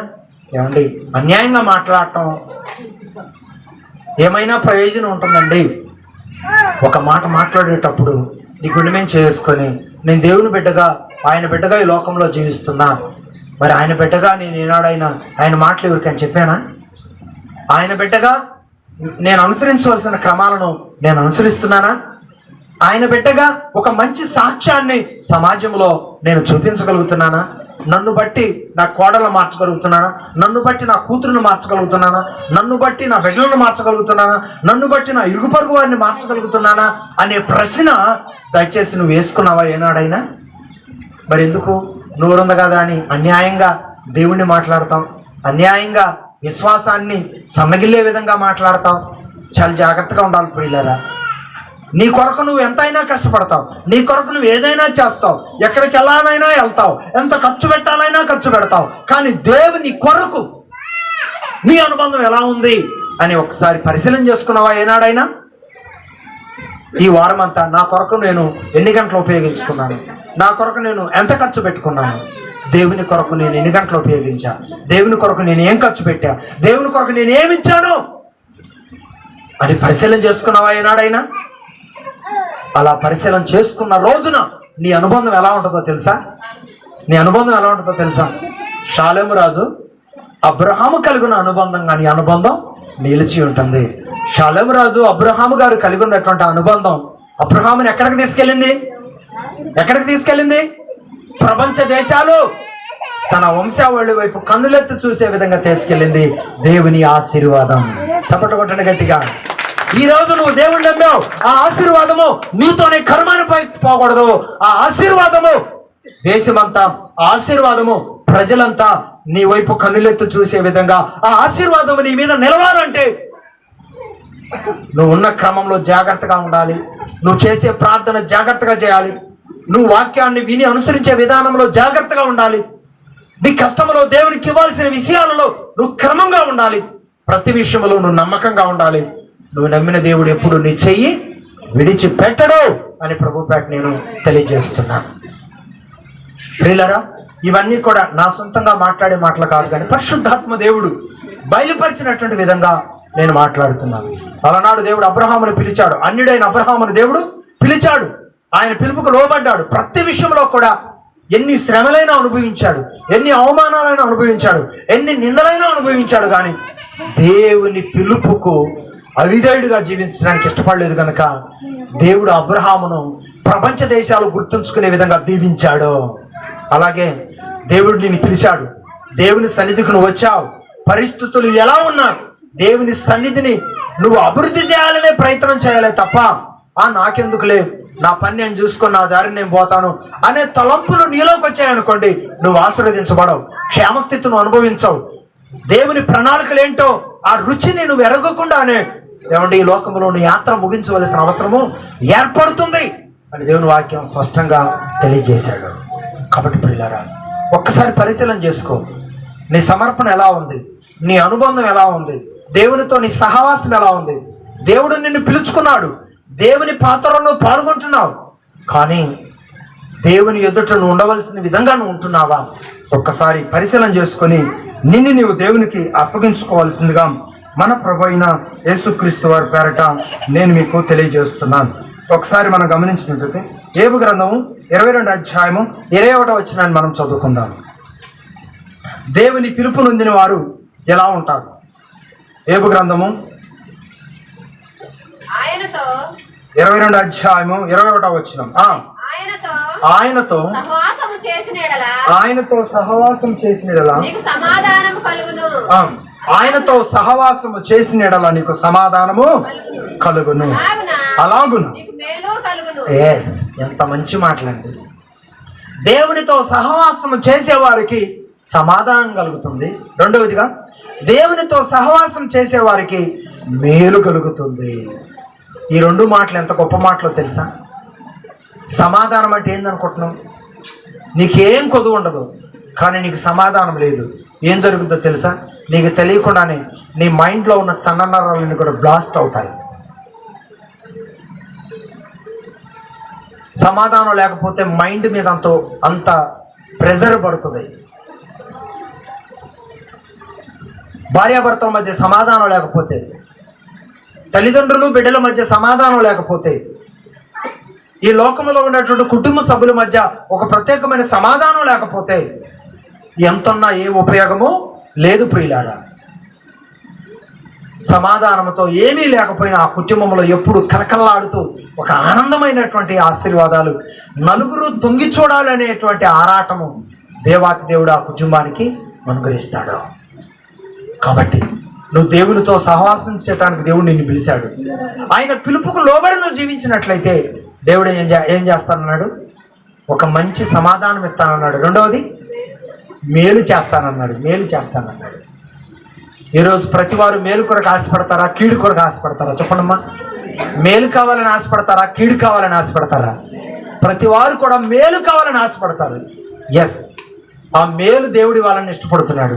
ఏమండి అన్యాయంగా మాట్లాడటం ఏమైనా ప్రయోజనం ఉంటుందండి? ఒక మాట మాట్లాడేటప్పుడు నీ గుండెమేం చేసుకొని నేను దేవుని బిడ్డగా ఆయన బిడ్డగా ఈ లోకంలో జీవిస్తున్నా, మరి ఆయన బిడ్డగా నేను ఏనాడైనా ఆయన మాటలు ఎవరికైనా చెప్పానా? ఆయన బిడ్డగా నేను అనుసరించవలసిన క్రమాలను నేను అనుసరిస్తున్నానా? ఆయన బిడ్డగా ఒక మంచి సాక్ష్యాన్ని సమాజంలో నేను చూపించగలుగుతున్నానా? నన్ను బట్టి నా కోడలను మార్చగలుగుతున్నానా? నన్ను బట్టి నా కూతురును మార్చగలుగుతున్నానా? నన్ను బట్టి నా బిడ్డలను మార్చగలుగుతున్నానా? నన్ను బట్టి నా ఇరుగు పొరుగు వారిని మార్చగలుగుతున్నానా అనే ప్రశ్న దయచేసి నువ్వు వేసుకున్నావా ఏనాడైనా? మరి ఎందుకు నోరుంది కదా అని అన్యాయంగా దేవుణ్ణి మాట్లాడతాం, అన్యాయంగా విశ్వాసాన్ని సన్నగిల్లే విధంగా మాట్లాడతాం? చాలా జాగ్రత్తగా ఉండాలి ప్రియులారా. నీ కొరకు నువ్వు ఎంతైనా కష్టపడతావు, నీ కొరకు నువ్వు ఏదైనా చేస్తావు, ఎక్కడికి వెళ్ళాలైనా వెళ్తావు, ఎంత ఖర్చు పెట్టాలైనా ఖర్చు పెడతావు. కానీ దేవుని కొరకు నీ అనుబంధం ఎలా ఉంది అని ఒకసారి పరిశీలన చేసుకున్నావా ఏనాడైనా? ఈ వారం అంతా నా కొరకు నేను ఎన్ని గంటలు ఉపయోగించుకున్నాను, నా కొరకు నేను ఎంత ఖర్చు పెట్టుకున్నాను, దేవుని కొరకు నేను ఎన్ని గంటలు ఉపయోగించా, దేవుని కొరకు నేను ఏం ఖర్చు పెట్టా, దేవుని కొరకు నేను ఏమిచ్చాను అని పరిశీలన చేసుకున్నావా ఏనాడైనా? అలా పరిశీలన చేసుకున్న రోజున నీ అనుబంధం ఎలా ఉంటుందో తెలుసా? నీ అనుబంధం ఎలా ఉంటుందో తెలుసా? షాలేము రాజు అబ్రహాము కలిగిన అనుబంధంగా నీ అనుబంధం నిలిచి ఉంటుంది. షాలేము రాజు అబ్రహాము గారు కలిగి ఉన్నటువంటి అనుబంధం అబ్రహాముని ఎక్కడికి తీసుకెళ్ళింది? ఎక్కడికి తీసుకెళ్ళింది? ప్రపంచ దేశాలు తన వంశావళి వైపు కన్నులెత్తి చూసే విధంగా తీసుకెళ్ళింది. దేవుని ఆశీర్వాదం. చప్పట్లు కొట్టండి గట్టిగా. ఈ రోజు నువ్వు దేవుణ్ణి నమ్మావు, ఆ ఆశీర్వాదము నీతోనే కర్మాన్ని పోకూడదు. ఆ ఆశీర్వాదము దేశమంతా, ఆశీర్వాదము ప్రజలంతా నీ వైపు కన్నులెత్తు చూసే విధంగా ఆ ఆశీర్వాదము నీ మీద నిలవాలంటే నువ్వు ఉన్న క్రమంలో జాగ్రత్తగా ఉండాలి. నువ్వు చేసే ప్రార్థన జాగ్రత్తగా చేయాలి. నువ్వు వాక్యాన్ని విని అనుసరించే విధానంలో జాగ్రత్తగా ఉండాలి. నీ కష్టంలో దేవునికి ఇవ్వాల్సిన విషయాలలో నువ్వు క్రమంగా ఉండాలి. ప్రతి విషయంలో నువ్వు నమ్మకంగా ఉండాలి. నువ్వు నమ్మిన దేవుడు ఎప్పుడు నీ చెయ్యి విడిచిపెట్టడు అని ప్రభుపేట నేను తెలియజేస్తున్నాను. ప్రియులారా, ఇవన్నీ కూడా నా సొంతంగా మాట్లాడే మాటలు కాదు, కానీ పరిశుద్ధాత్మ దేవుడు బయలుపరిచినటువంటి విధంగా నేను మాట్లాడుతున్నాను. అలనాడు దేవుడు అబ్రహామును పిలిచాడు, అన్యుడైన అబ్రహామును దేవుడు పిలిచాడు, ఆయన పిలుపుకు లోబడ్డాడు. ప్రతి విషయంలో కూడా ఎన్ని శ్రమలైనా అనుభవించాడు, ఎన్ని అవమానాలైనా అనుభవించాడు, ఎన్ని నిందలైనా అనుభవించాడు, కానీ దేవుని పిలుపుకు అవిధేయుడిగా జీవించడానికి ఇష్టపడలేదు కనుక దేవుడు అబ్రహామును ప్రపంచ దేశాలు గుర్తుంచుకునే విధంగా దీవించాడు. అలాగే దేవుడు నిన్ను పిలిచాడు, దేవుని సన్నిధికి నువ్వు వచ్చావు. పరిస్థితులు ఎలా ఉన్నా దేవుని సన్నిధిని నువ్వు అభివృద్ధి చేయాలనే ప్రయత్నం చేయాలి తప్ప నాకెందుకులే, నా పని నేను చూసుకుని నా దారిని నేను పోతాను అనే తలంపులు నీలోకి వచ్చాయనుకోండి, నువ్వు ఆశీర్వదించబడవు, క్షేమస్థితిని అనుభవించవు. దేవుని ప్రణాళికలు ఏంటో ఆ రుచిని నువ్వు ఎరగకుండానే ఏమంటే ఈ లోకంలోని యాత్ర ముగించవలసిన అవసరము ఏర్పడుతుంది అని దేవుని వాక్యం స్పష్టంగా తెలియజేశాడు. కాబట్టి ప్రియులారా, ఒక్కసారి పరిశీలన చేసుకో. నీ సమర్పణ ఎలా ఉంది? నీ అనుబంధం ఎలా ఉంది? దేవునితో నీ సహవాసం ఎలా ఉంది? దేవుడు నిన్ను పిలుచుకున్నాడు, దేవుని పాత్రలో పాల్గొంటున్నావు, కానీ దేవుని ఎదుట నువ్వు ఉండవలసిన విధంగా నువ్వు ఉంటున్నావా? ఒక్కసారి పరిశీలన చేసుకొని నిన్ను నీవు దేవునికి అప్పగించుకోవాల్సిందిగా మన ప్రభు అయిన యేసుక్రీస్తు వారి పేరట నేను మీకు తెలియజేస్తున్నాను. ఒకసారి మనం గమనించినట్లయితే యోబు గ్రంథము 22 అధ్యాయము 21 వచనాన్ని మనం చదువుకుందాం. దేవుని పిలుపు నొందిన వారు ఎలా ఉంటారు? యోబు గ్రంథము 22 అధ్యాయము 21 వచనం. ఆయనతో సహవాసం చేసిన యెడల ఆయనతో సహవాసము చేసిన యెడల నీకు సమాధానము కలుగును, అలాగును. ఎస్, ఎంత మంచి మాటలండి. దేవునితో సహవాసము చేసేవారికి సమాధానం కలుగుతుంది. రెండవదిగా దేవునితో సహవాసం చేసేవారికి మేలు కలుగుతుంది. ఈ రెండు మాటలు ఎంత గొప్ప మాటలో తెలుసా? సమాధానం అంటే ఏందనుకుంటున్నావు? నీకేం కొదువు ఉండదు, కానీ నీకు సమాధానం లేదు. ఏం జరుగుతుందో తెలుసా? నీకు తెలియకుండానే నీ మైండ్లో ఉన్న సన్ననరాలన్నీ కూడా బ్లాస్ట్ అవుతాయి. సమాధానం లేకపోతే మైండ్ మీద అంత ప్రెజర్ పడుతుంది. భార్యాభర్తల మధ్య సమాధానం లేకపోతే, తల్లిదండ్రులు బిడ్డల మధ్య సమాధానం లేకపోతే, ఈ లోకంలో ఉన్నటువంటి కుటుంబ సభ్యుల మధ్య ఒక ప్రత్యేకమైన సమాధానం లేకపోతే ఎంతన్నా ఏ ఉపయోగము లేదు ప్రియులారా. సమాధానంతో ఏమీ లేకపోయినా ఆ కుటుంబంలో ఎప్పుడు కలకల్లాడుతూ ఒక ఆనందమైనటువంటి ఆశీర్వాదాలు, నలుగురు తొంగి చూడాలనేటువంటి ఆరాటము దేవాతి దేవుడు ఆ కుటుంబానికి అనుగ్రహిస్తాడు. కాబట్టి నువ్వు దేవునితో సహవాసం చేయడానికి దేవుడు నిన్ను పిలిచాడు. ఆయన పిలుపుకు లోబడి నువ్వు జీవించినట్లయితే దేవుడు ఏం చేస్తానన్నాడు? ఒక మంచి సమాధానం ఇస్తానన్నాడు. రెండవది మేలు చేస్తానన్నాడు. ఈరోజు ప్రతి వారు మేలు కొరకు ఆశపడతారా, కీడు కొరకు ఆశపడతారా? చెప్పండమ్మా. మేలు కావాలని ఆశపడతారా, కీడు కావాలని ఆశపడతారా? ప్రతి వారు కూడా మేలు కావాలని ఆశపడతారు. ఎస్, ఆ మేలు దేవుడి వాళ్ళని ఇష్టపడుతున్నాడు.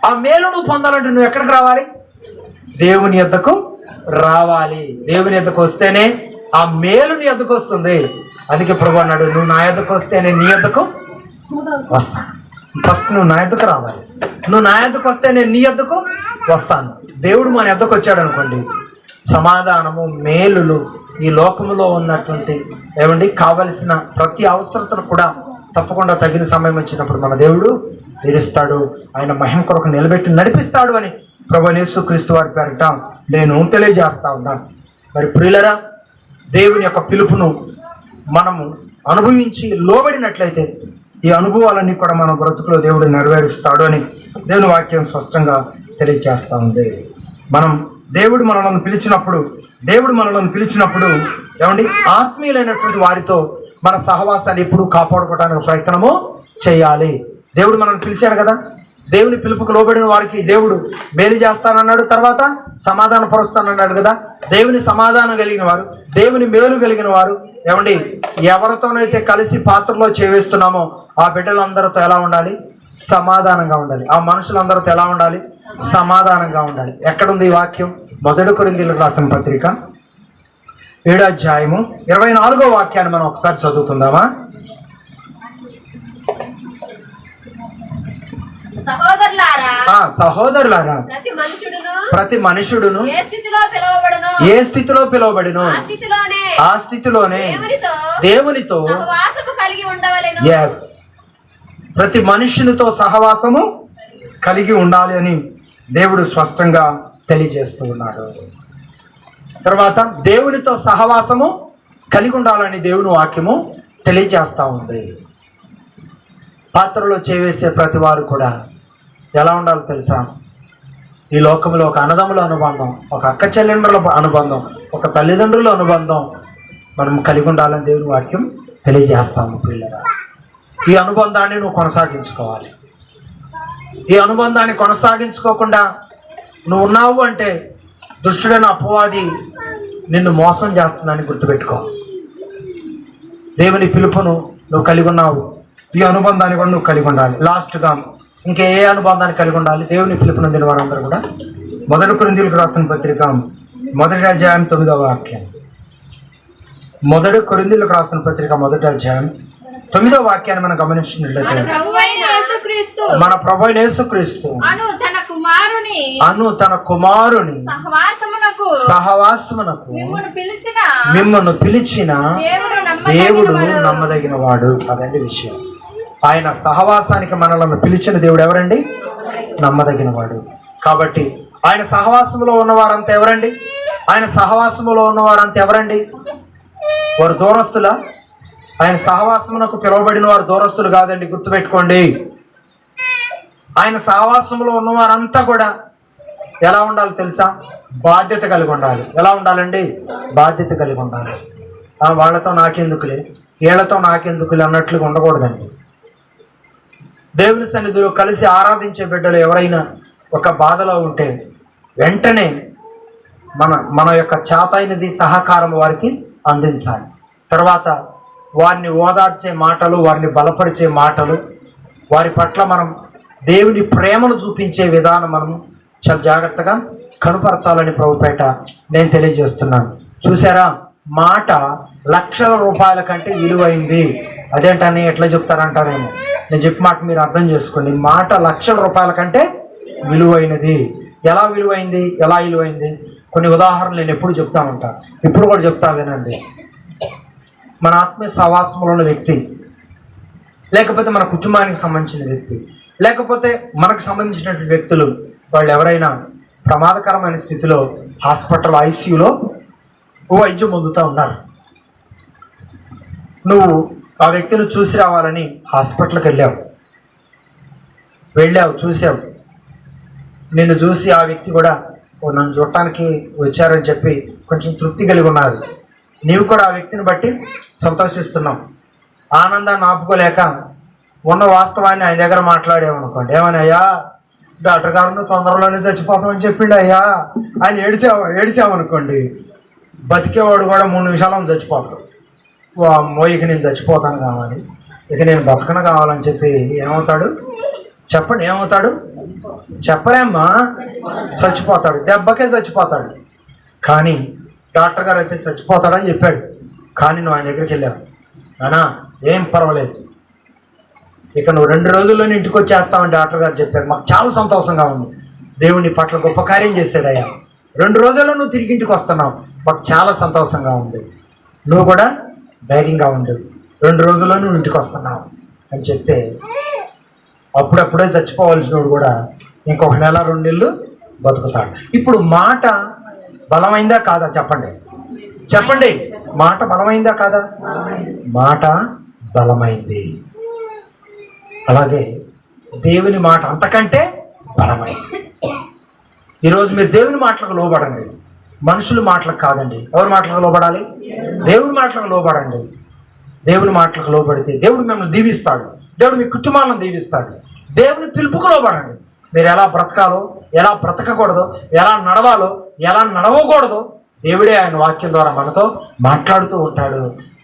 ఆ మేలు నువ్వు పొందాలంటే నువ్వు ఎక్కడికి రావాలి? దేవుని యొద్దకు రావాలి. దేవుని యొద్దకు వస్తేనే ఆ మేలు నీ యొద్దకు వస్తుంది. అందుకే ప్రభు అన్నాడు, నువ్వు నా యొద్దకు వస్తేనే నీ యొద్దకు వస్తాను. ఫస్ట్ నువ్వు నా యొద్దకు రావాలి. నువ్వు నా యొద్దకు వస్తే నేను నీ యొద్దకు వస్తాను. దేవుడు మన యొద్దకు వచ్చాడు అనుకోండి, సమాధానము, మేలులు, ఈ లోకములో ఉన్నటువంటి కావలసిన ప్రతి అవసరతను కూడా తప్పకుండా తగిన సమయం వచ్చినప్పుడు మన దేవుడు తీరుస్తాడు. ఆయన మహిమ కొరకు నిలబెట్టి నడిపిస్తాడు అని ప్రభు యేసుక్రీస్తు వారి పేరిట నేను తెలియజేస్తా ఉన్నాను. మరి ప్రియులరా, దేవుని యొక్క పిలుపును మనము అనుభవించి లోబడినట్లయితే ఈ అనుభవాలన్నీ కూడా మన బ్రతుకులో దేవుడు నెరవేరుస్తాడు అని దేవుని వాక్యం స్పష్టంగా తెలియజేస్తూ ఉంది. దేవుడు మనల్ని పిలిచినప్పుడు ఆత్మీయులైనటువంటి వారితో మన సహవాసాన్ని ఎప్పుడు కాపాడుకోవడానికి ప్రయత్నము చేయాలి. దేవుడు మనల్ని పిలిచాడు కదా, దేవుని పిలుపుకు లోబడిన వారికి దేవుడు మేలు చేస్తానన్నాడు, తర్వాత సమాధాన పరుస్తానన్నాడు కదా. దేవుని సమాధానం కలిగిన వారు, దేవుని మేలు కలిగిన వారు ఎవరితోనైతే కలిసి పాత్రలో చేవేస్తున్నామో ఆ బిడ్డలందరితో ఎలా ఉండాలి? సమాధానంగా ఉండాలి. ఆ మనుషులందరితో ఎలా ఉండాలి? సమాధానంగా ఉండాలి. ఎక్కడుంది ఈ వాక్యం? 1 కొరింథీయులకు రాసిన పత్రిక 7వ అధ్యాయము 24వ వాక్యాన్ని మనం ఒకసారి చదువుకుందామా? సహోదరులారా, ప్రతి మనుషుడును ఏ స్థితిలో పిలువబడినో ఆ స్థితిలోనే దేవునితో ప్రతి మనుషునితో సహవాసము కలిగి ఉండాలి అని దేవుడు స్పష్టంగా తెలియజేస్తూ ఉన్నాడు. తర్వాత దేవునితో సహవాసము కలిగి ఉండాలని దేవుని వాక్యము తెలియజేస్తూ ఉంది. పాత్రలో చేవేసే ప్రతి వారు కూడా ఎలా ఉండాలో తెలుసా? ఈ లోకంలో ఒక అన్నదమ్ముల అనుబంధం, ఒక అక్క చెల్లెండ్రుల అనుబంధం, ఒక తల్లిదండ్రుల అనుబంధం మనం కలిగి ఉండాలని దేవుని వాక్యం తెలియజేస్తాము. పిల్లరా, ఈ అనుబంధాన్ని నువ్వు కొనసాగించుకోవాలి. ఈ అనుబంధాన్ని కొనసాగించుకోకుండా నువ్వు ఉన్నావు అంటే దుష్టుడైన అపవాది నిన్ను మోసం చేస్తుందని గుర్తుపెట్టుకో. దేవుని పిలుపును నువ్వు కలిగి ఉన్నావు, ఈ అనుబంధాన్ని కూడా నువ్వు కలిగి ఉండాలి. లాస్ట్గా ఇంకా ఏ అనుబంధాన్ని కలిగి ఉండాలి? దేవుని పిలుపును అందిన వారందరూ కూడా 1 కొరింథీయులకు రాసిన పత్రిక 1వ అధ్యాయం 9వ వాక్యం. 1 కొరింథీయులకు రాసిన పత్రిక 1వ అధ్యాయం 9వ వాక్యాన్ని మనం గమనించినట్లయితే, మన ప్రభువైన యేసుక్రీస్తు అను తన కుమారుని సహవాసమునకు మిమ్మల్ని పిలిచిన దేవుడు నమ్మదగిన వాడు. అదండి విషయం. ఆయన సహవాసానికి మనల్ని పిలిచిన దేవుడు ఎవరండి? నమ్మదగిన వాడు. కాబట్టి ఆయన సహవాసములో ఉన్నవారంతా ఎవరండి? ఆయన సహవాసములో ఉన్నవారంతా ఎవరండి? వారు దూరస్తులా? ఆయన సహవాసమునకు పిలువబడిన వారు దూరస్తులు కాదండి, గుర్తుపెట్టుకోండి. ఆయన సహవాసములో ఉన్నవారంతా కూడా ఎలా ఉండాలి తెలుసా? బాధ్యత కలిగి ఉండాలి. ఎలా ఉండాలండి? బాధ్యత కలిగి ఉండాలి. వాళ్ళతో నాకెందుకులే, వీళ్ళతో నాకెందుకులే అన్నట్లుగా ఉండకూడదండి. దేవుని సన్నిధిలో కలిసి ఆరాధించే బిడ్డలు ఎవరైనా ఒక బాధలో ఉంటే వెంటనే మన యొక్క చేతైనది సహకారం వారికి అందించాలి. తర్వాత వారిని ఓదార్చే మాటలు, వారిని బలపరిచే మాటలు, వారి పట్ల మనం దేవుని ప్రేమను చూపించే విధానం మనం చాలా జాగ్రత్తగా కనుపరచాలని ప్రభుపేట నేను తెలియజేస్తున్నాను. చూసారా, మాట లక్షల రూపాయల కంటే విలువైంది. అదేంటని ఎట్లా చెప్తారంటారేమో, నేను చెప్పిన మాట మీరు అర్థం చేసుకోండి. మాట లక్షల రూపాయల కంటే విలువైనది. ఎలా విలువైంది? ఎలా విలువైంది? కొన్ని ఉదాహరణలు నేను ఎప్పుడు చెప్తా ఉంటా, ఇప్పుడు కూడా చెప్తా వినండి. మన ఆత్మీయ సహవాసంలో ఉన్న వ్యక్తి, లేకపోతే మన కుటుంబానికి సంబంధించిన వ్యక్తి, లేకపోతే మనకు సంబంధించినటువంటి వ్యక్తులు, వాళ్ళు ఎవరైనా ప్రమాదకరమైన స్థితిలో హాస్పిటల్ ఐసీయూలో వైద్యం పొందుతూ ఉన్నారు. నువ్వు ఆ వ్యక్తిని చూసి రావాలని హాస్పిటల్కి వెళ్ళావు, చూసావు. నిన్ను చూసి ఆ వ్యక్తి కూడా నన్ను చూడటానికి వచ్చారని చెప్పి కొంచెం తృప్తి కలిగి ఉన్నది. నీవు కూడా ఆ వ్యక్తిని బట్టి సంతోషిస్తున్నావు. ఆనందాన్ని ఆపుకోలేక ఉన్న వాస్తవాన్ని ఆయన దగ్గర మాట్లాడేమనుకోండి, ఏమని, అయ్యా డాక్టర్ గారు తొందరలోనే చచ్చిపోతామని చెప్పిండు అయ్యా ఆయన ఏడిచామనుకోండి, బతికేవాడు కూడా 3 నిమిషాలను చచ్చిపోతాడు. అమ్మో ఇక నేను చచ్చిపోతాను కావాలి, ఇక నేను బతకను కావాలని చెప్పి ఏమవుతాడు చెప్పండి? ఏమవుతాడు? చెప్పలేమ్మా, చచ్చిపోతాడు, దెబ్బకే చచ్చిపోతాడు. కానీ డాక్టర్ గారు అయితే చచ్చిపోతాడని చెప్పాడు. కానీ నువ్వు ఆయన దగ్గరికి వెళ్ళావు, నానా ఏం పర్వాలేదు, ఇక నువ్వు 2 రోజుల్లోనే ఇంటికి వచ్చేస్తామని డాక్టర్ గారు చెప్పారు. మాకు చాలా సంతోషంగా ఉంది, దేవుని పట్ల గొప్ప కార్యం చేశాడు అయ్యా, 2 రోజుల్లో నువ్వు తిరిగి ఇంటికి వస్తున్నావు, మాకు చాలా సంతోషంగా ఉంది, నువ్వు కూడా ధైర్యంగా ఉండు, 2 రోజుల్లో నువ్వు ఇంటికి వస్తున్నావు అని చెప్తే, అప్పుడప్పుడే చచ్చిపోవాల్సినోడు కూడా ఇంకొక నెల 2 నెలలు బతుకుతాడు. ఇప్పుడు మాట బలమైందా కాదా? చెప్పండి. మాట బలమైందా కాదా? మాట బలమైంది. అలాగే దేవుని మాట అంతకంటే బలమైంది. ఈరోజు మీరు దేవుని మాటలకు లోబడండి, మనుషుల మాటలకు కాదండి. ఎవరి మాటలకు లోబడాలి? దేవుని మాటలకు లోబడండి. దేవుని మాటలకు లోబడితే దేవుడు మిమ్మల్ని దీవిస్తాడు, దేవుడు మీ కుటుంబాలను దీవిస్తాడు. దేవుని పిలుపుకు లోబడండి. మీరు ఎలా బ్రతకాలో, ఎలా బ్రతకకూడదో, ఎలా నడవాలో, ఎలా నడవకూడదో దేవుడే ఆయన వాక్యం ద్వారా మనతో మాట్లాడుతూ ఉంటాడు.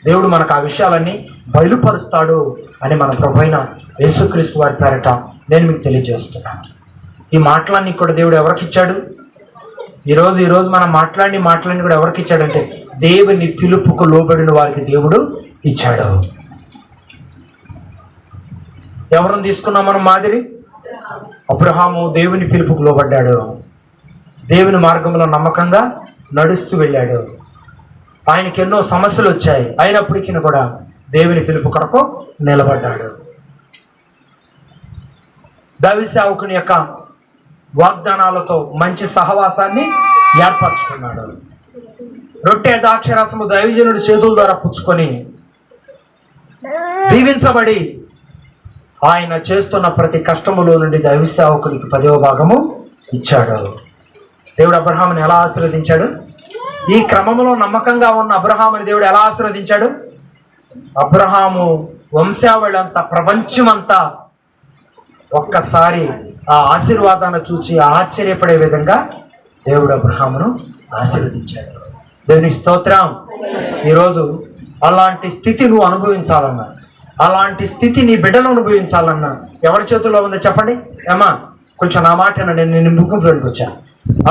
దేవుడు మనకు ఆ విషయాలన్నీ బయలుపరుస్తాడు అని మన ప్రభువైన యేసుక్రీస్తు వారి పేరట నేను మీకు తెలియజేస్తున్నాను. ఈ మాటలన్నీ కూడా దేవుడు ఎవరికి ఇచ్చాడు? ఈరోజు మనం మాటలన్నీ కూడా ఎవరికి ఇచ్చాడంటే దేవుని పిలుపుకు లోబడిన వారికి దేవుడు ఇచ్చాడు. ఎవరిని తీసుకున్నాం మనం మాదిరి? అబ్రహాము దేవుని పిలుపుకు లోబడ్డాడు, దేవుని మార్గంలో నమ్మకంగా నడుస్తూ వెళ్ళాడు. ఆయనకి ఎన్నో సమస్యలు వచ్చాయి, అయినప్పటికీ కూడా దేవుని పిలుపు కొరకు నిలబడ్డాడు. దావీదు సేవకుని యొక్క వాగ్దానాలతో మంచి సహవాసాన్ని ఏర్పరచుకున్నాడు. రొట్టె ద్రాక్షరసము దైవజనుడి చేతుల ద్వారా పుచ్చుకొని దీవించబడి ఆయన చేస్తున్న ప్రతి కష్టములో నుండి దైవ సేవకునికి 10వ భాగము ఇచ్చాడు. దేవుడు అబ్రహాముని ఎలా ఆశీర్వదించాడు? ఈ క్రమంలో నమ్మకంగా ఉన్న అబ్రహాముని దేవుడు ఎలా ఆశీర్వదించాడు? అబ్రహాము వంశావళి అంతా, ప్రపంచమంతా ఒక్కసారి ఆ ఆశీర్వాదాన్ని చూచి ఆశ్చర్యపడే విధంగా దేవుడు అబ్రహామును ఆశీర్వదించాడు. దేవుని స్తోత్రం. ఈరోజు అలాంటి స్థితి నువ్వు అనుభవించాలన్నా, అలాంటి స్థితి నీ బిడ్డలు అనుభవించాలన్నా ఎవరి చేతుల్లో ఉందో చెప్పండి. ఏమా కొంచెం నా మాట నేను ముగింపులోకి వచ్చాను.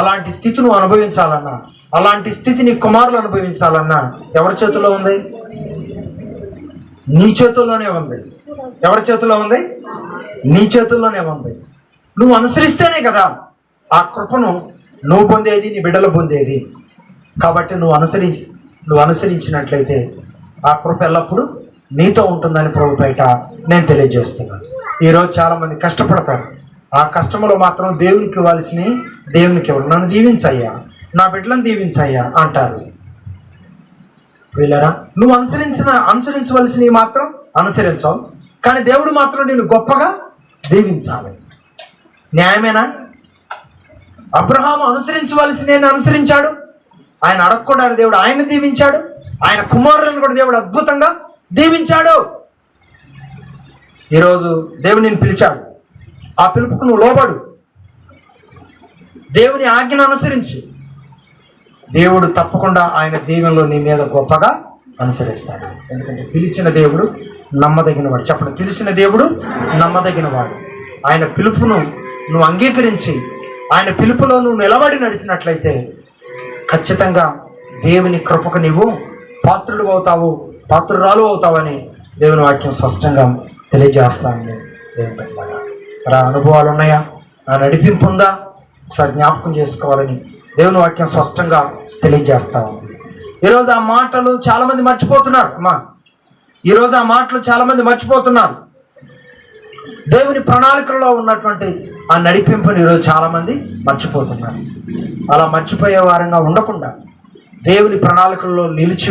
అలాంటి స్థితి నువ్వు అనుభవించాలన్నా, అలాంటి స్థితి నీ కుమారులు అనుభవించాలన్నా ఎవరి చేతుల్లో ఉంది? నీ చేతుల్లోనే ఉంది. ఎవరి చేతుల్లో ఉంది? నీ చేతుల్లోనే ఉంది. నువ్వు అనుసరిస్తేనే కదా ఆ కృపను నువ్వు పొందేది, నీ బిడ్డలు పొందేది. కాబట్టి నువ్వు అనుసరించినట్లయితే ఆ కృప ఎల్లప్పుడూ నీతో ఉంటుందని ప్రభు బయట నేను తెలియజేస్తున్నాను. ఈరోజు చాలామంది కష్టపడతారు. ఆ కష్టంలో మాత్రం దేవునికి ఇవ్వాల్సినవి దేవునికి ఇవ్వరు. నన్ను దీవించయ్యా, నా బిడ్డలను దీవించయ్యా అంటారు. వీళ్ళరా, నువ్వు అనుసరించవలసినవి మాత్రం అనుసరించవు, కానీ దేవుడు మాత్రం నేను గొప్పగా దీవించాలి. న్యాయమేనా? అబ్రహాము అనుసరించవలసినవి అనుసరించాడు. ఆయన అడగకూడని దేవుడు ఆయన దీవించాడు. ఆయన కుమారులను కూడా దేవుడు అద్భుతంగా దీవించాడు. ఈరోజు దేవుడు నిన్ను పిలిచాడు. ఆ పిలుపుకు నువ్వు లోబడు. దేవుని ఆజ్ఞను అనుసరించు. దేవుడు తప్పకుండా ఆయన దీవెనలో నీ మీద గొప్పగా అనుసరిస్తాడు. ఎందుకంటే పిలిచిన దేవుడు నమ్మదగినవాడు. చెప్పండి, పిలిచిన దేవుడు నమ్మదగినవాడు. ఆయన పిలుపును నువ్వు అంగీకరించి ఆయన పిలుపులో నువ్వు నిలబడి నడిచినట్లయితే ఖచ్చితంగా దేవుని కృపకు నీవు పాత్రుడు అవుతావు, పాత్రురాలు అవుతావని దేవుని వాక్యం స్పష్టంగా తెలియజేస్తాను. దేవుని పట్ల అనుభవాలు ఉన్నాయా? నా నడిపింపు ఉందా? ఒకసారి జ్ఞాపకం చేసుకోవాలని దేవుని వాక్యం స్పష్టంగా తెలియజేస్తాము. ఈరోజు ఆ మాటలు చాలామంది మర్చిపోతున్నారు. ఈరోజు ఆ మాటలు చాలామంది మర్చిపోతున్నారు. దేవుని ప్రణాళికల్లో ఉన్నటువంటి ఆ నడిపింపుని ఈరోజు చాలామంది మర్చిపోతున్నారు. అలా మర్చిపోయే వారంగా ఉండకుండా దేవుని ప్రణాళికల్లో నిలిచి